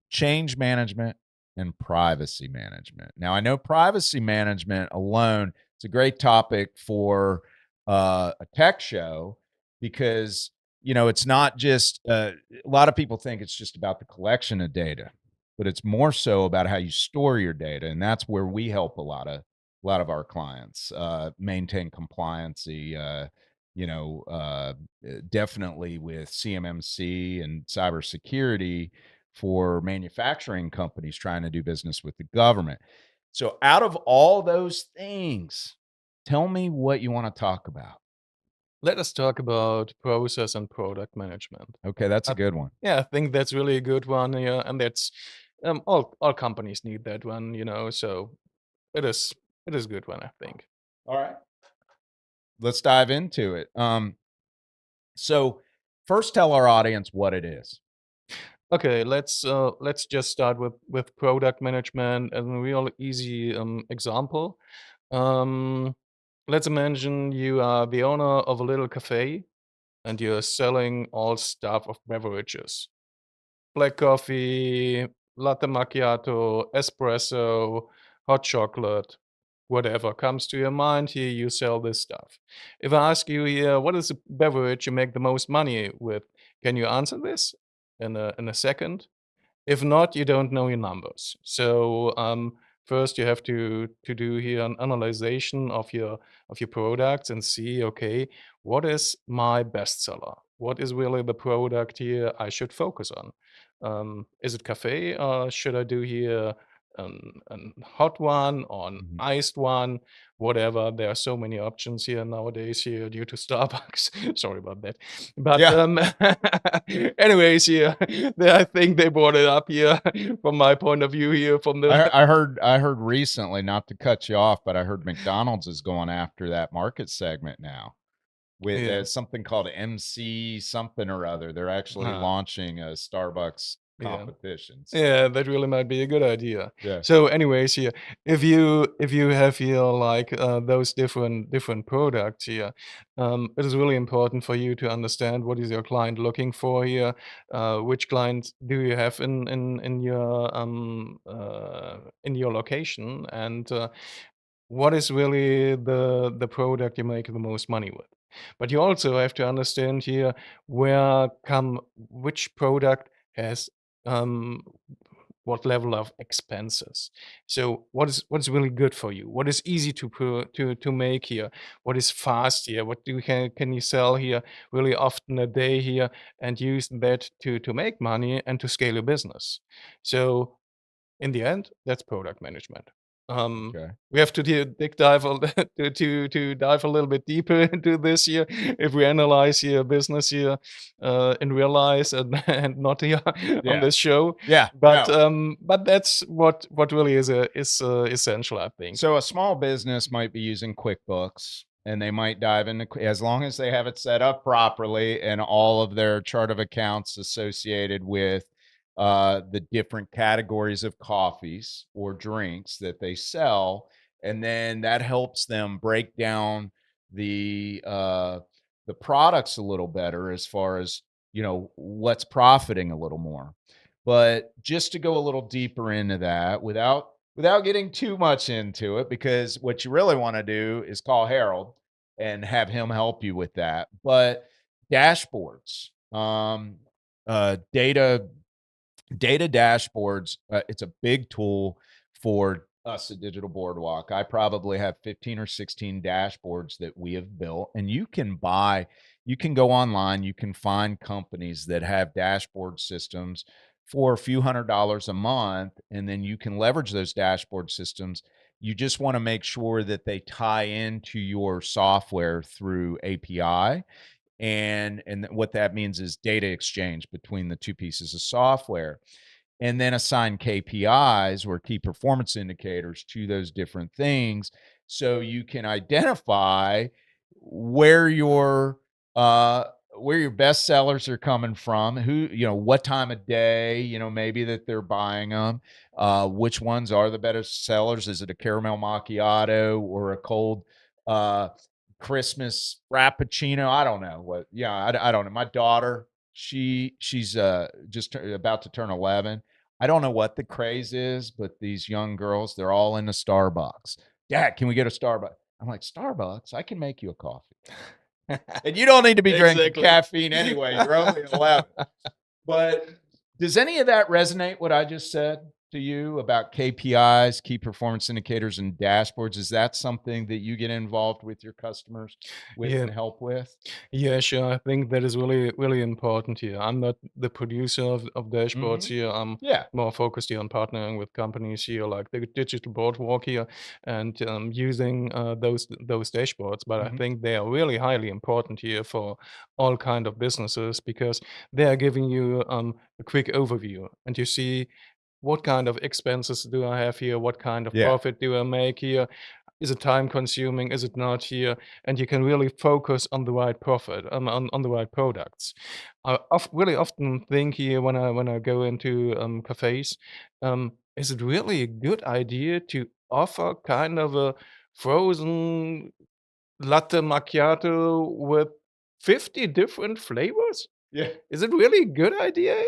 change management, and privacy management. Now, I know privacy management alone, it's a great topic for a tech show because, it's not just, a lot of people think it's just about the collection of data, but it's more so about how you store your data. And that's where we help a lot of our clients maintain compliancy, definitely with CMMC and cybersecurity for manufacturing companies trying to do business with the government. So, out of all those things, tell me what you want to talk about. Let us talk about process and product management. Okay, that's a I good one. Yeah, I think that's really a good one. Yeah, and that's all companies need that one. So it is it is a good one, I think. All right, let's dive into it. So, first, tell our audience what it is. Okay, let's just start with product management as a real easy example. Um, let's imagine you are the owner of a little cafe and you're selling all stuff of beverages. Black coffee, latte macchiato, espresso, hot chocolate, whatever comes to your mind here, you sell this stuff. If I ask you here, what is the beverage you make the most money with? Can you answer this in a second? If not, you don't know your numbers. So first, you have to do here an analyzation of your products and see, okay, what is my bestseller? What is really the product here I should focus on? Is it cafe or should I do here an hot one or an Mhm. iced one? Whatever. There are so many options here nowadays here due to Starbucks. Sorry about that. But Yeah. anyways, here I think they brought it up here from my point of view here from the I heard recently, not to cut you off, but I heard McDonald's is going after that market segment now with yeah something called MC something or other. They're actually uh, launching a Starbucks yeah. competition. So, Yeah, that really might be a good idea. yeah. So, anyways, here, if you have here like those different products here, it is really important for you to understand what is your client looking for here. Which clients do you have in your location, and what is really the product you make the most money with. But you also have to understand here which product has um, what level of expenses. So what is really good for you? What is easy to make here? What is fast here? What can you sell here really often a day here and use that to make money and to scale your business? So in the end, that's product management. Okay. We have to dig dive a, to dive a little bit deeper into this here. If we analyze your business here in real life and, and not here on Yeah. this show, Yeah. but No. but that's what really is essential, I think. So a small business might be using QuickBooks and they might dive into as long as they have it set up properly and all of their chart of accounts associated with the different categories of coffees or drinks that they sell, and then that helps them break down the products a little better as far as what's profiting a little more. But just to go a little deeper into that without getting too much into it, because what you really want to do is call Harold and have him help you with that. But dashboards, data dashboards, it's a big tool for us at Digital Boardwalk. I probably have 15 or 16 dashboards that we have built, and you can go online, you can find companies that have dashboard systems for a few $100s a month, and then you can leverage those dashboard systems. You just want to make sure that they tie into your software through API, and what that means is data exchange between the two pieces of software, and then assign KPIs or key performance indicators to those different things, so you can identify where your uh where your best sellers are coming from, who, what time of day, maybe that they're buying them, which ones are the better sellers. Is it a caramel macchiato or a cold uh Christmas frappuccino? I don't know what. Yeah, I don't know. My daughter, she's just about to turn 11. I don't know what the craze is, but these young girls, they're all into Starbucks. Dad, can we get a Starbucks? I'm like, Starbucks? I can make you a coffee. And you don't need to be drinking Exactly. caffeine anyway. You're only 11. But does any of that resonate, what I just said to you about KPIs, key performance indicators, and dashboards? Is that something that you get involved with your customers with Yeah. and help with? Yeah, sure. I think that is really important here. I'm not the producer of dashboards Mhm. here. I'm Yeah. more focused here on partnering with companies here, like the Digital Boardwalk here, and using those dashboards. But I Mhm. think they are really highly important here for all kind of businesses because they are giving you a quick overview, and you see what kind of expenses do I have here, what kind of Yeah. profit do I make here, is it time consuming? Is it not here? And you can really focus on the right profit, on the right products. I really often think here when I go into cafes, is it really a good idea to offer kind of a frozen latte macchiato with 50 different flavors? Yeah. Is it really a good idea?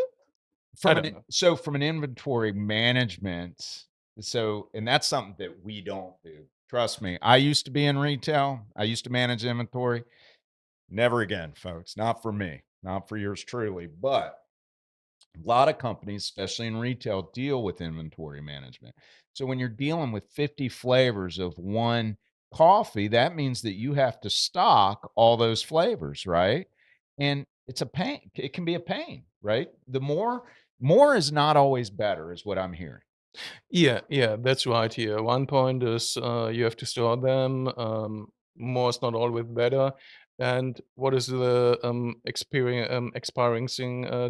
I don't know. So from an inventory management, and that's something that we don't do. Trust me, I used to be in retail. I used to manage inventory. Never again, folks. Not for me. Not for yours truly. But a lot of companies, especially in retail, deal with inventory management. So when you're dealing with 50 flavors of one coffee, that means that you have to stock all those flavors, right? And it's a pain. It can be a pain, right? The more is not always better, is what I'm hearing. Yeah, that's right here. One point is you have to store them. More is not always better. And what is the expiring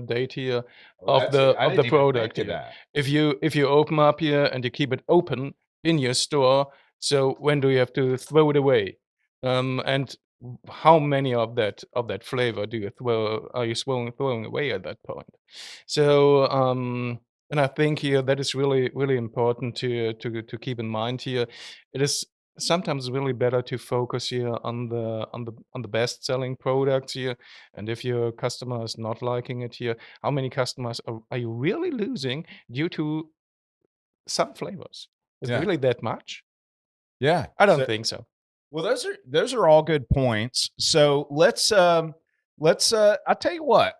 date here Oh, that's I of the didn't even product think of here? that. If you open up here and you keep it open in your store, so when do you have to throw it away? And how many of that flavor do you are you throwing away at that point? So and I think here that is really important to keep in mind here. It is sometimes really better to focus here on the best selling products here. And if your customer is not liking it here, how many customers are you really losing due to some flavors? Is it Yeah. really that much? Yeah. I don't think so. Well, those are all good points. So let's I'll tell you what.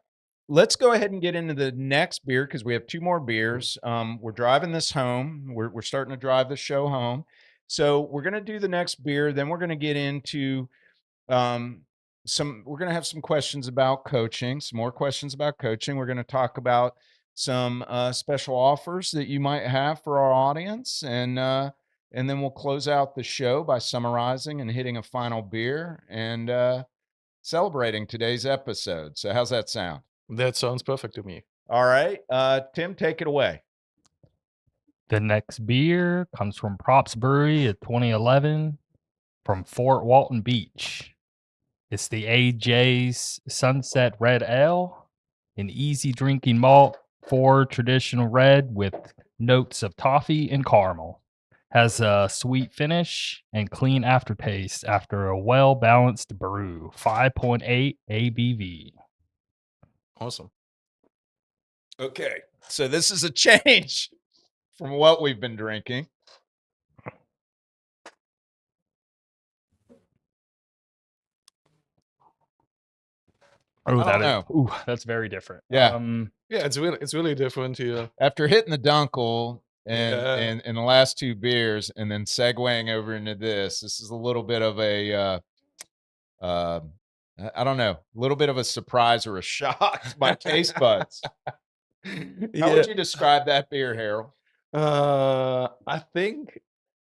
Let's go ahead and get into the next beer because we have two more beers. We're driving this home. We're starting to drive the show home. So we're gonna do the next beer. Then we're gonna get into um, we're going to have some questions about coaching, some more questions about coaching. We're going to talk about some special offers that you might have for our audience, and then we'll close out the show by summarizing and hitting a final beer and celebrating today's episode. So how's that sound? That sounds perfect to me. All right, Tim, take it away. The next beer comes from Props Brewery of 2011 from Fort Walton Beach. It's the AJ's Sunset Red Ale, an easy drinking malt for traditional red with notes of toffee and caramel. Has a sweet finish and clean aftertaste after a well balanced brew. 5.8 ABV. Awesome. Okay, so this is a change from what we've been drinking. Oh, I don't know. That's very different. Yeah. Yeah, it's really different here. After hitting the Dunkel Yeah. and the last two beers, and then segueing over into this is a little bit of a I don't know, a little bit of a surprise or a shock to my taste buds. How would you describe that beer, Harold? I think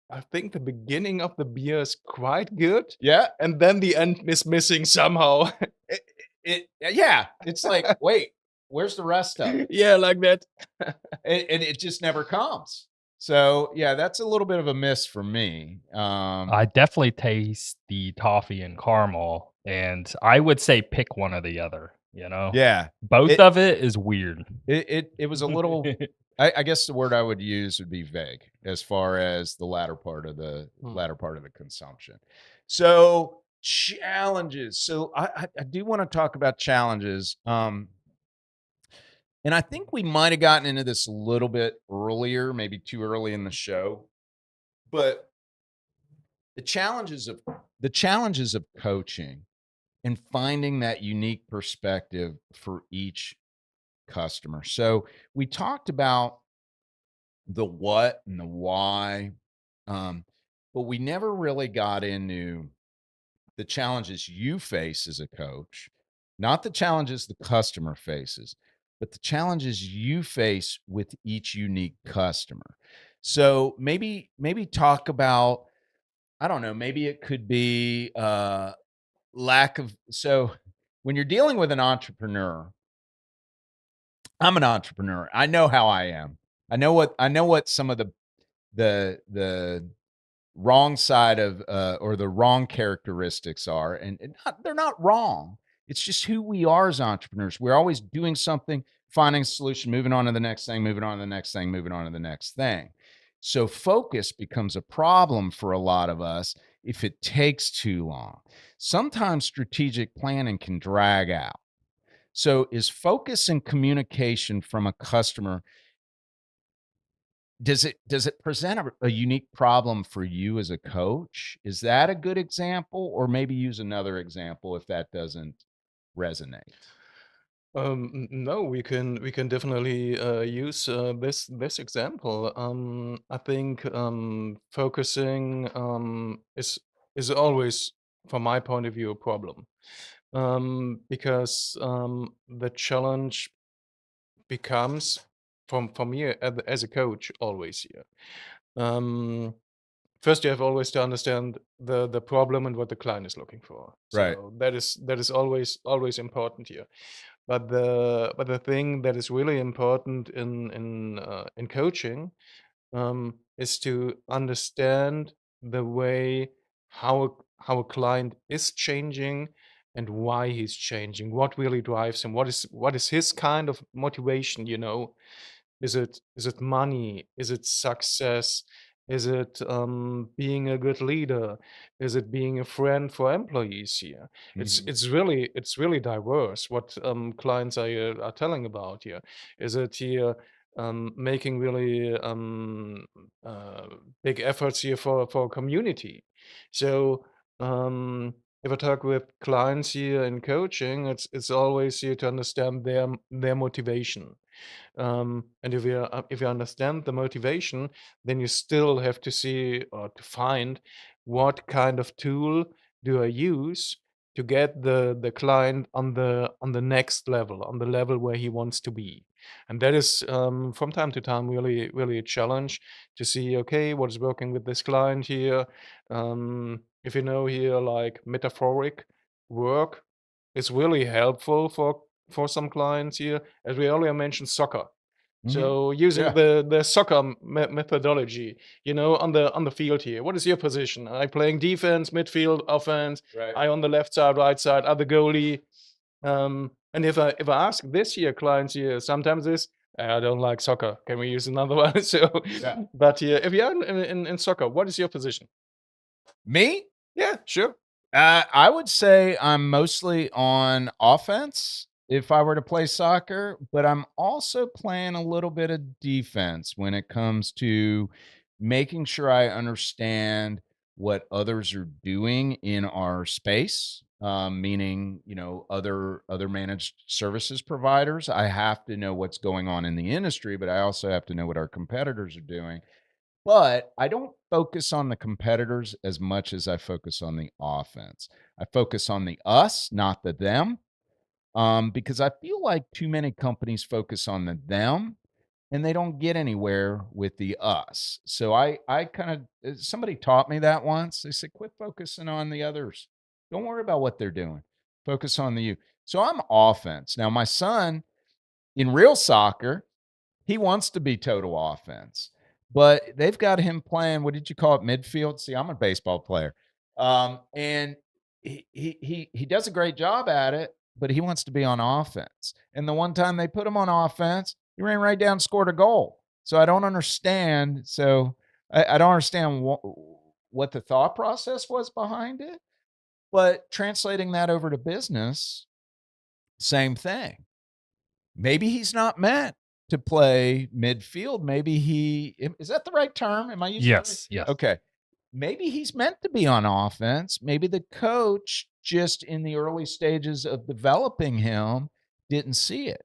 the beginning of the beer is quite good, Yeah, and then the end is missing somehow. yeah. It's like, wait, where's the rest of it? Yeah, like that. And it just never comes. So yeah, that's a little bit of a miss for me. I definitely taste the toffee and caramel, and I would say pick one or the other. You know, Yeah, both of it is weird. it was a little. I guess the word I would use would be vague as far as the latter part of the consumption. So challenges. So I do want to talk about challenges. And I think we might have gotten into this a little bit earlier, maybe too early in the show. But the challenges of coaching and finding that unique perspective for each customer. So we talked about the what and the why, but we never really got into the challenges you face as a coach, not the challenges the customer faces, but the challenges you face with each unique customer. So maybe talk about, I don't know, maybe it could be lack of, so when you're dealing with an entrepreneur, I'm an entrepreneur. I know how I am. I know what some of the wrong side of or the wrong characteristics are, and they're not wrong. It's just who we are as entrepreneurs. We're always doing something, finding a solution, moving on to the next thing, moving on to the next thing, moving on to the next thing. So focus becomes a problem for a lot of us if it takes too long. Sometimes strategic planning can drag out. So is focus and communication from a customer, does it present a unique problem for you as a coach? Is that a good example? Or maybe use another example if that doesn't resonate. No, we can definitely use this example. I think focusing is always, from my point of view, a problem, because the challenge becomes from me as a coach always here. Um, First, you have always to understand the problem and what the client is looking for. Right. So that is always important here. But the thing that is really important in coaching is to understand the way how a client is changing and why he's changing, what really drives him, what is his kind of motivation, is it money? Is it success? Is it being a good leader? Is it being a friend for employees here? It's Mhm. it's really it's really diverse what clients are telling about here. Is it here making really uh, big efforts here for a community? So if I talk with clients here in coaching, it's always here to understand their motivation. And if you understand the motivation, then you still have to see or to find what kind of tool do I use to get the client on the next level, on the level where he wants to be. And that is from time to time really a challenge to see, okay, what is working with this client here. If you know here, like metaphoric work is really helpful for some clients here. As we earlier mentioned, soccer. Mhm. So using Yeah. the soccer methodology, on the field here. What is your position? Are you playing defense, midfield, offense? Right. Are you on the left side, right side? Are the goalie? And if I ask this here clients here, sometimes this I don't like soccer. Can we use another one? So, Yeah. but here, if you're in soccer, what is your position? Me? Yeah, sure. I would say I'm mostly on offense if I were to play soccer, but I'm also playing a little bit of defense when it comes to making sure I understand what others are doing in our space. Meaning, other managed services providers. I have to know what's going on in the industry, but I also have to know what our competitors are doing. But I don't focus on the competitors as much as I focus on the offense. I focus on the us, not the them, because I feel like too many companies focus on the them and they don't get anywhere with the us. So I kind of somebody taught me that once. They said, quit focusing on the others. Don't worry about what they're doing. Focus on the you. So I'm offense. Now, my son in real soccer, he wants to be total offense, but they've got him playing, what did you call it, midfield? See, I'm a baseball player. And he does a great job at it, but he wants to be on offense. And the one time they put him on offense, he ran right down and scored a goal. So I don't understand. So I don't understand what the thought process was behind it. But translating that over to business, same thing. Maybe he's not meant to play midfield. Maybe is that the right term? Am I using the right? Yes, yes. Okay. Maybe he's meant to be on offense. Maybe the coach, just in the early stages of developing him, didn't see it.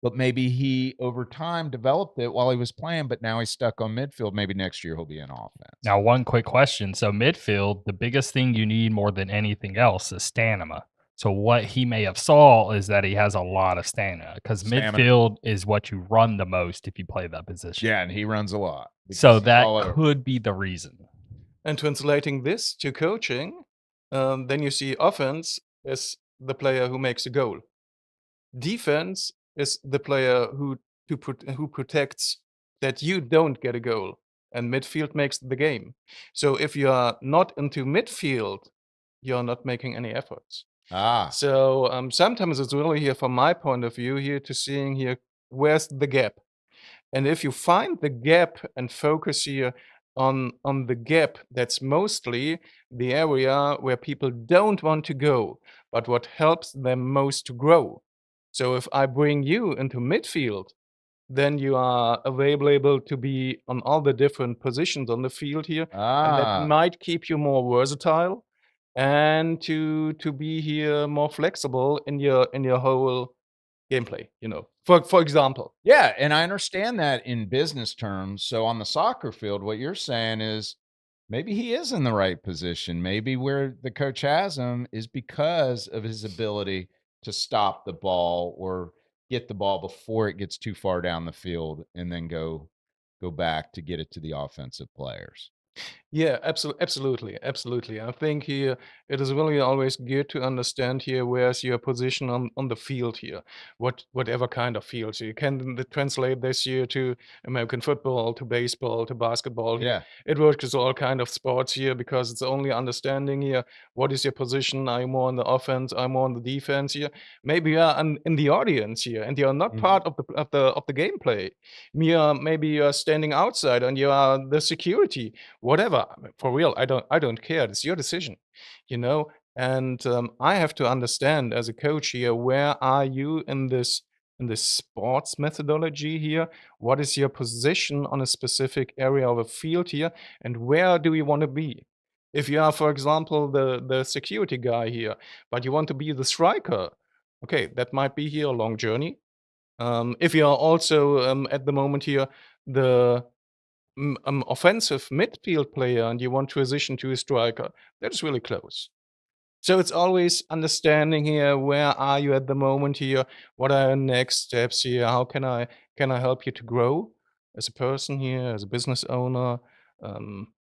But maybe he over time developed it while he was playing, but now he's stuck on midfield. Maybe next year he'll be in offense. Now, one quick question. So, midfield, the biggest thing you need more than anything else is stamina. So, what he may have saw is that he has a lot of stamina because Stamina. midfield is what you run the most if you play that position. Yeah, and he runs a lot. So, because he's that all over. could be the reason. And translating this to coaching, then you see offense is the player who makes a goal. Defense is the player who protects that you don't get a goal. and midfield makes the game. So if you are not into midfield, you're not making any efforts. Ah, So sometimes it's really here from my point of view here to seeing here where's the gap. And if you find the gap and focus here on the gap, that's mostly the area where people don't want to go, but what helps them most to grow. So if I bring you into midfield, then you are available to be on all the different positions on the field here, and that ah. might keep you more versatile and to be here more flexible in your whole gameplay, you know. For example. Yeah, and I understand that in business terms. So on the soccer field, what you're saying is maybe he is in the right position. Maybe where the coach has him is because of his ability to stop the ball or get the ball before it gets too far down the field and then go back to get it to the offensive players. Yeah, absolutely. I think here it is really always good to understand here where's your position on the field here, whatever kind of field. So you can translate this here to American football, to baseball, to basketball. Here. Yeah. It works with all kind of sports here because it's only understanding here what is your position. Are you more on the offense? Are you more on the defense here? Maybe you are in the audience here and you are not Mhm. part of the gameplay. Maybe you are standing outside and you are the security whatever. For real, I don't care. It's your decision, you know. And I have to understand as a coach here, where are you in this sports methodology here? What is your position on a specific area of a field here, and where do you want to be? If you are, for example, the security guy here, but you want to be the striker, okay, that might be here a long journey. If you are also at the moment here the offensive midfield player and you want to transition to a striker, that is really close. So it's always understanding here where are you at the moment here, what are your next steps here, how can I help you to grow as a person here, as a business owner,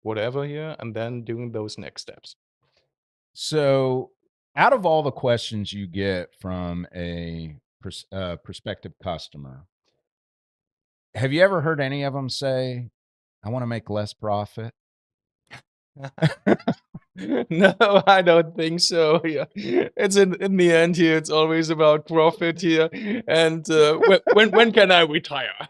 whatever here, and then doing those next steps. So, out of all the questions you get from a prospective customer, have you ever heard any of them say, "I want to make less profit"? No, I don't think so. Yeah, it's in the end here. It's always about profit here, and when can I retire?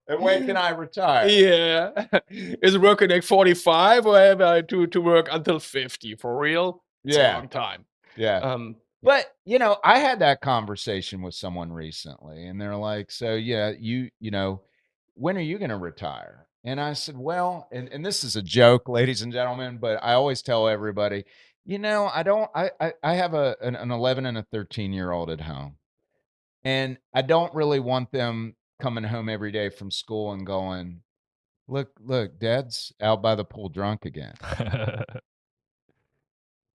And when can I retire? Yeah, is working at 45 or have I to work until 50 for real? It's a Yeah. long time. Yeah. Um, But, I had that conversation with someone recently and they're like, "So, yeah, when are you going to retire?" And I said, "Well," and this is a joke, ladies and gentlemen, but I always tell everybody, I don't I have an 11 and a 13-year-old at home. And I don't really want them coming home every day from school and going, "Look, Dad's out by the pool drunk again."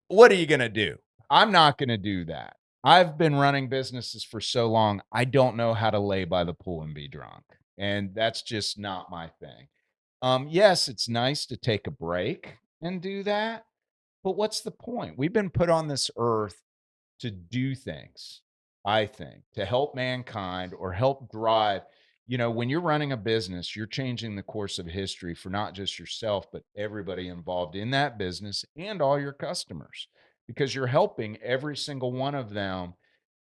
What are you going to do? I'm not going to do that. I've been running businesses for so long. I don't know how to lay by the pool and be drunk. And that's just not my thing. Yes, it's nice to take a break and do that. But what's the point? We've been put on this earth to do things, I think, to help mankind or help drive. When you're running a business, you're changing the course of history for not just yourself, but everybody involved in that business and all your customers, because you're helping every single one of them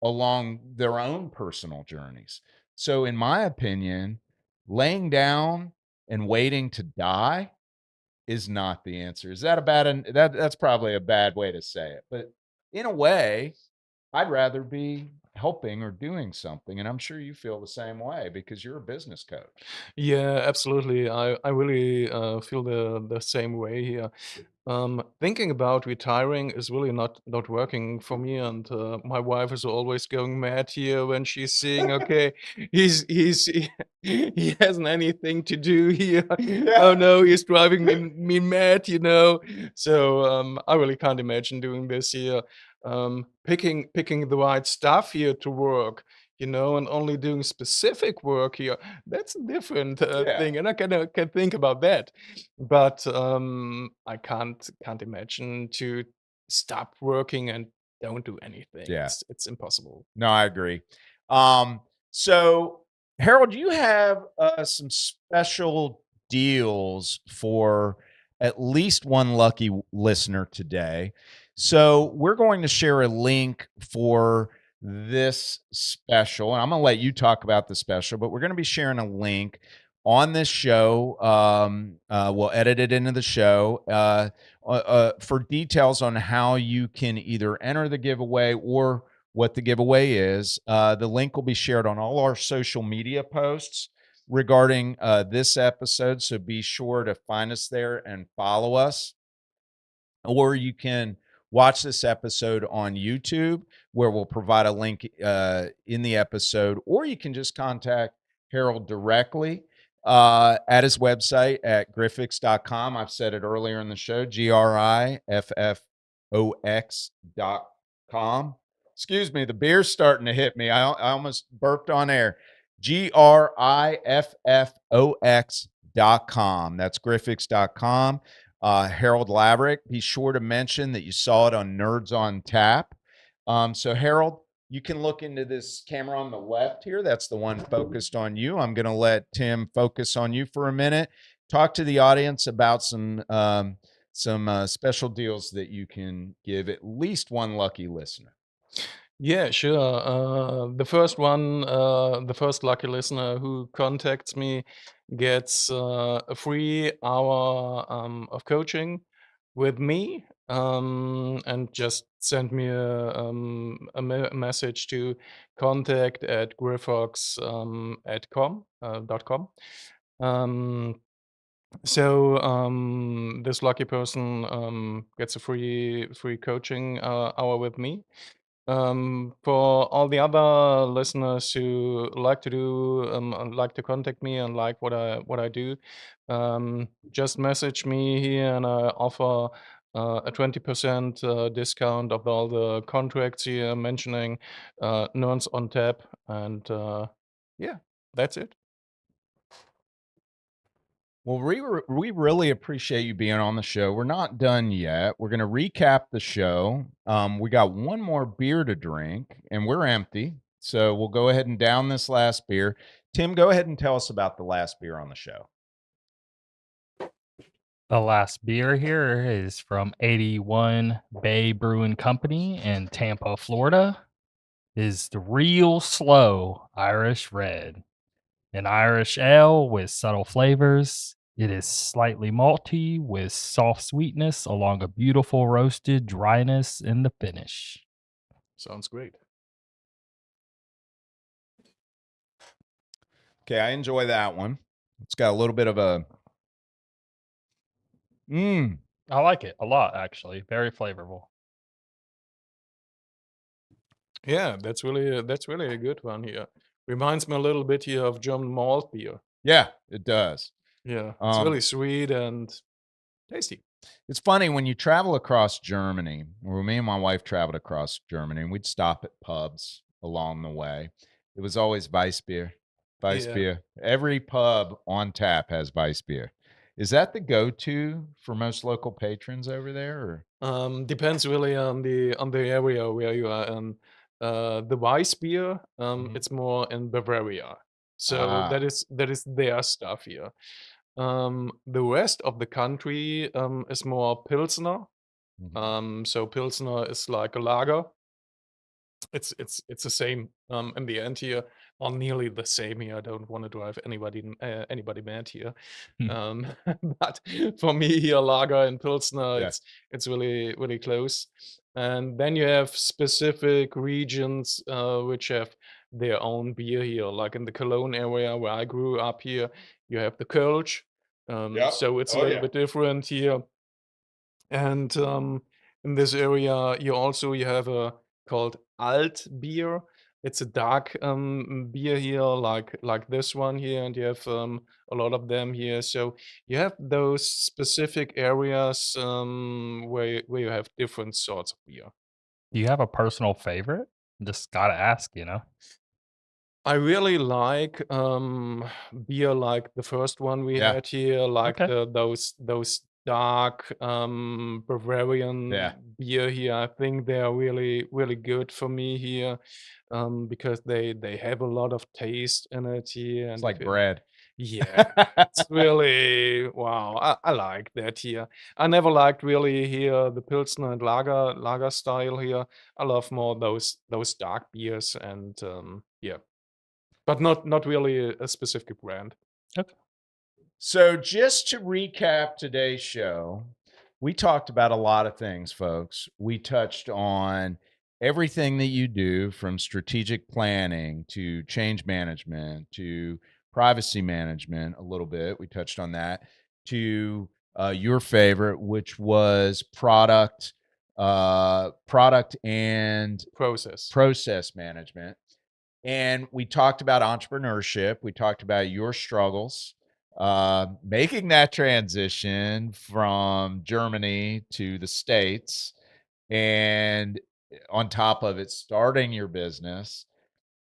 along their own personal journeys. So, in my opinion, laying down and waiting to die is not the answer. Is that a that's probably a bad way to say it, but in a way, I'd rather be helping or doing something, and I'm sure you feel the same way because you're a business coach. yeah, absolutely. I really feel the same way here. Thinking about retiring is really not working for me, and my wife is always going mad here when she's seeing, okay, he hasn't anything to do here. Oh no, he's driving me mad, you know. So I really can't imagine doing this here. Picking the right stuff here to work, you know, and only doing specific work here. That's a different Yeah. thing, and I can think about that. But I can't imagine to stop working and don't do anything. Yeah. It's impossible. No, I agree. So, Harold, you have some special deals for at least one lucky listener today. So we're going to share a link for this special, and I'm going to let you talk about the special, but we're going to be sharing a link on this show. We'll edit it into the show for details on how you can either enter the giveaway or what the giveaway is. The link will be shared on all our social media posts regarding this episode, so be sure to find us there and follow us. Or you can watch this episode on YouTube, where we'll provide a link in the episode, or you can just contact Harald directly at his website at griffox.com. I've said it earlier in the show, griffox.com. Excuse me, the beer's starting to hit me. I almost burped on air. griffox.com. That's griffox.com. Harald Lavric, be sure to mention that you saw it on Nerds on Tap. So Harald, you can look into this camera on the left here. That's the one focused on you. I'm going to let Tim focus on you for a minute. Talk to the audience about some special deals that you can give at least one lucky listener. Yeah, sure. The first lucky listener who contacts me gets a free hour of coaching with me, and just send me a message to contact at griffox .com. This lucky person gets a free coaching hour with me. For all the other listeners who like to contact me and like what I do, just message me here, and I offer a 20% discount of all the contracts here mentioning Nerds on Tap, and yeah, that's it. Well, we really appreciate you being on the show. We're not done yet. We're going to recap the show. We got one more beer to drink, and we're empty. So we'll go ahead and down this last beer. Tim, go ahead and tell us about the last beer on the show. The last beer here is from 81 Bay Brewing Company in Tampa, Florida. Is the Real Slow Irish Red, an Irish ale with subtle flavors. It is slightly malty with soft sweetness along a beautiful roasted dryness in the finish. Sounds great. Okay, I enjoy that one. It's got a little bit of a I like it a lot, actually. Very flavorful. Yeah, that's really a good one here. Reminds me a little bit here of German malt beer. Yeah, it does. Yeah, it's really sweet and tasty. It's funny when you travel across Germany, or me and my wife traveled across Germany, and we'd stop at pubs along the way. It was always Weissbier. Weissbier. Yeah. Every pub on tap has Weissbier. Is that the go-to for most local patrons over there? Or? Depends really on the area where you are in. The Weissbier, it's more in Bavaria, so that is their stuff here. The rest of the country is more Pilsner. So Pilsner is like a lager. It's the same in the end here, or nearly the same here. I don't want to drive anybody mad here. But for me here, lager and Pilsner, Yeah. it's really close. And then you have specific regions which have their own beer here, like in the Cologne area where I grew up here, you have the Kölsch. So it's a little bit different here. And in this area, you have a called Alt beer. It's a dark beer here, like this one here, and you have a lot of them here. So you have those specific areas where you have different sorts of beer. Do you have a personal favorite? Just gotta ask, you know. I really like beer like the first one we Yeah. had here, like Okay. those dark Bavarian beer here. I think they are really good for me here, because they have a lot of taste in it here. It's And like bread. Yeah, it's really wow. I like that here. I never liked really here the Pilsner and lager style here. I love more those dark beers and yeah, but not really a specific brand. So, just to recap today's show, we talked about a lot of things, folks. We touched on everything that you do from strategic planning to change management to privacy management, a little bit. We touched on that to your favorite, which was product and process management. And we talked about entrepreneurship. We talked about your struggles making that transition from Germany to the States, and on top of it, starting your business.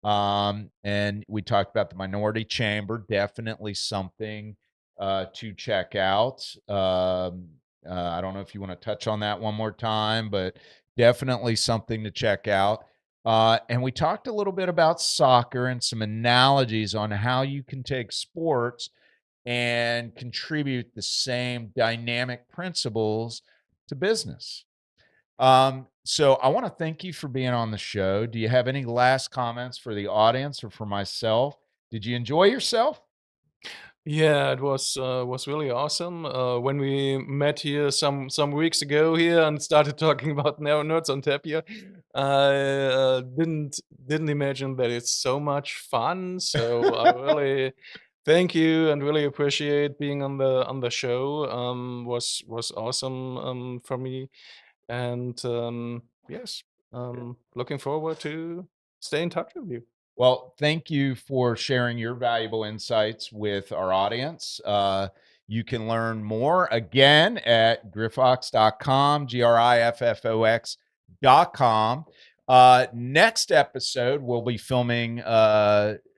And we talked about the minority chamber, definitely something to check out. I don't know if you want to touch on that one more time, but definitely something to check out. And we talked a little bit about soccer and some analogies on how you can take sports and contribute the same dynamic principles to business. So I want to thank you for being on the show. Do you have any last comments for the audience or for myself? Did you enjoy yourself? Yeah, it was really awesome. When we met here some weeks ago here and started talking about Nerds on Tap here, I didn't imagine that it's so much fun. So I really thank you and really appreciate being on the show. Was awesome for me, and yes, looking forward to stay in touch with you. Well, thank you for sharing your valuable insights with our audience. You can learn more again at griffox.com, griffox.com. Next episode, we'll be filming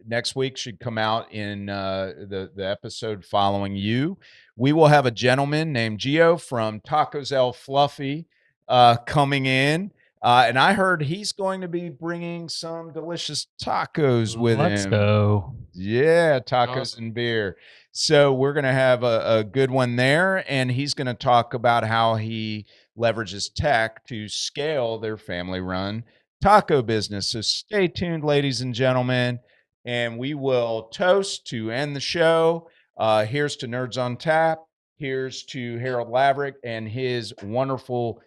next week, should come out in the episode following you. We will have a gentleman named Gio from Tacos El Fluffy coming in. And I heard he's going to be bringing some delicious tacos with him. Let's go. Yeah, tacos and beer. So we're going to have a good one there. And he's going to talk about how he leverages tech to scale their family-run taco business. So stay tuned, ladies and gentlemen. And we will toast to end the show. Here's to Nerds on Tap. Here's to Harald Lavric and his wonderful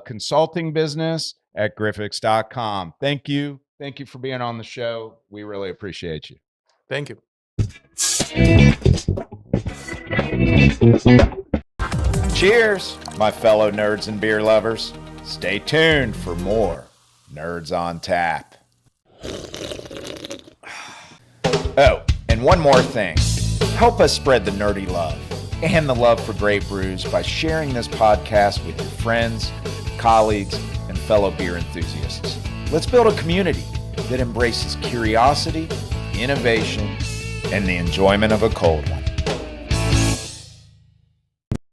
consulting business at griffox.com. Thank you. Thank you for being on the show. We really appreciate you. Thank you. Cheers, my fellow nerds and beer lovers. Stay tuned for more Nerds on Tap. Oh, and one more thing. Help us spread the nerdy love and the love for great brews by sharing this podcast with your friends, colleagues, and fellow beer enthusiasts. Let's build a community that embraces curiosity, innovation, and the enjoyment of a cold one.